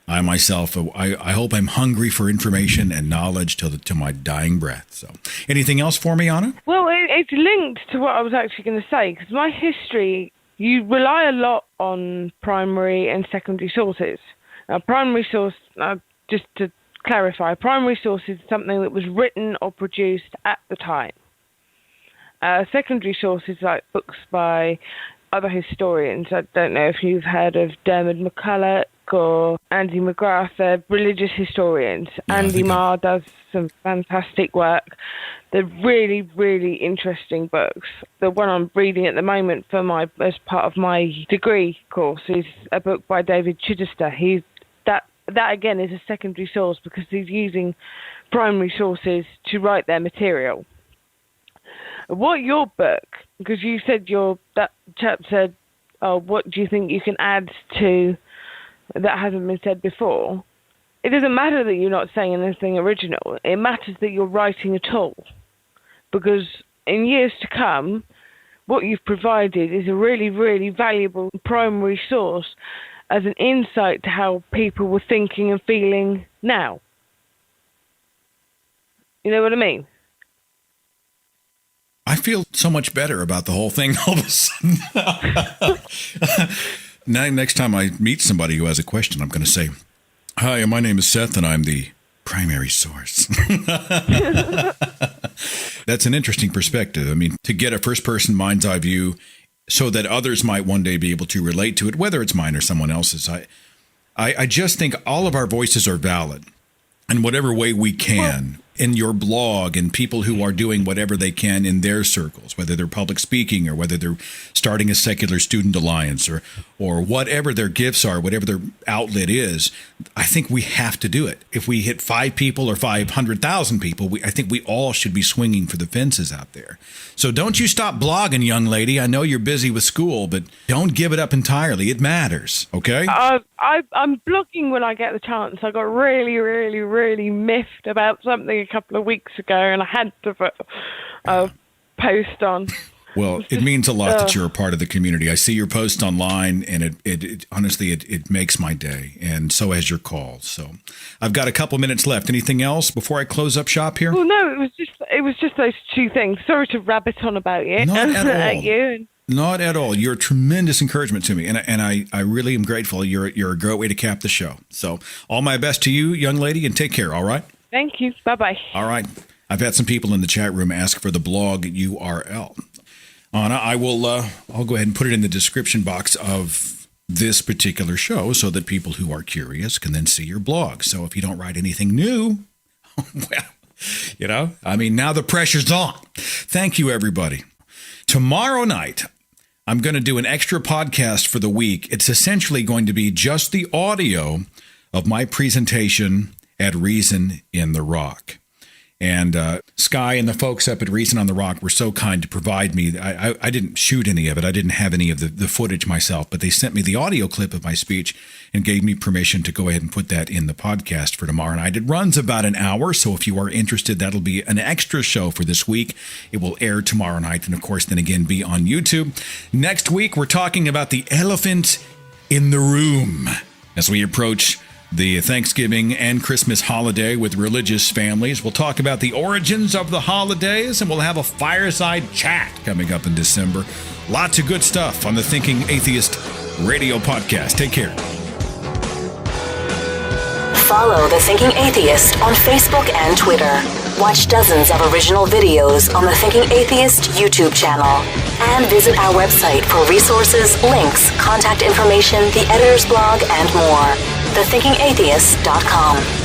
I myself, I hope I'm hungry for information and knowledge to my dying breath. So, anything else for me, Anna? Well, it's linked to what I was actually going to say, because my history, you rely a lot on primary and secondary sources. Now, primary source, just to clarify, primary source is something that was written or produced at the time. Secondary sources like books by other historians. I don't know if you've heard of Dermot McCulloch or Andy McGrath. They're religious historians. Yeah, Andy Marr does some fantastic work. They're really, really interesting books. The one I'm reading at the moment as part of my degree course is a book by David Chichester. That again is a secondary source because he's using primary sources to write their material. What your book, because you said that chap said, oh, what do you think you can add to that hasn't been said before? It doesn't matter that you're not saying anything original. It matters that you're writing at all. Because in years to come, what you've provided is a really, really valuable primary source as an insight to how people were thinking and feeling now. You know what I mean? I feel so much better about the whole thing all of a sudden. Now, next time I meet somebody who has a question, I'm going to say, hi, my name is Seth, and I'm the primary source. That's an interesting perspective. I mean, to get a first-person mind's eye view so that others might one day be able to relate to it, whether it's mine or someone else's. I just think all of our voices are valid in whatever way we can. In your blog, and people who are doing whatever they can in their circles, whether they're public speaking or whether they're starting a secular student alliance or whatever their gifts are, whatever their outlet is, I think we have to do it. If we hit 5 people or 500,000 people, I think we all should be swinging for the fences out there. So don't you stop blogging, young lady. I know you're busy with school, but don't give it up entirely. It matters, okay? I'm blogging when I get the chance. I got really, really, really miffed about something a couple of weeks ago, and I had to put a post on. Well, it means a lot that you're a part of the community. I see your post online, and it honestly makes my day, and so has your calls. So I've got a couple minutes left. Anything else before I close up shop here? Well, no, it was just those two things. Sorry to rabbit on about you. Not at all. At you. Not at all. You're a tremendous encouragement to me, and I really am grateful. You're a great way to cap the show. So all my best to you, young lady, and take care, all right? Thank you. Bye-bye. All right. I've had some people in the chat room ask for the blog URL. Anna, I'll go ahead and put it in the description box of this particular show so that people who are curious can then see your blog. So if you don't write anything new, well, now the pressure's on. Thank you, everybody. Tomorrow night, I'm going to do an extra podcast for the week. It's essentially going to be just the audio of my presentation at Reason in the Rock. And Sky and the folks up at Reason on the Rock were so kind to provide me. I didn't shoot any of it. I didn't have any of the footage myself, but they sent me the audio clip of my speech and gave me permission to go ahead and put that in the podcast for tomorrow night. It runs about an hour, so if you are interested, that'll be an extra show for this week. It will air tomorrow night and, of course, then again be on YouTube. Next week, we're talking about the elephant in the room as we approach the Thanksgiving and Christmas holiday with religious families. We'll talk about the origins of the holidays, and we'll have a fireside chat coming up in December. Lots of good stuff on the Thinking Atheist radio podcast. Take care. Follow The Thinking Atheist on Facebook and Twitter. Watch dozens of original videos on the Thinking Atheist YouTube channel. And visit our website for resources, links, contact information, the editor's blog, and more. thethinkingatheist.com.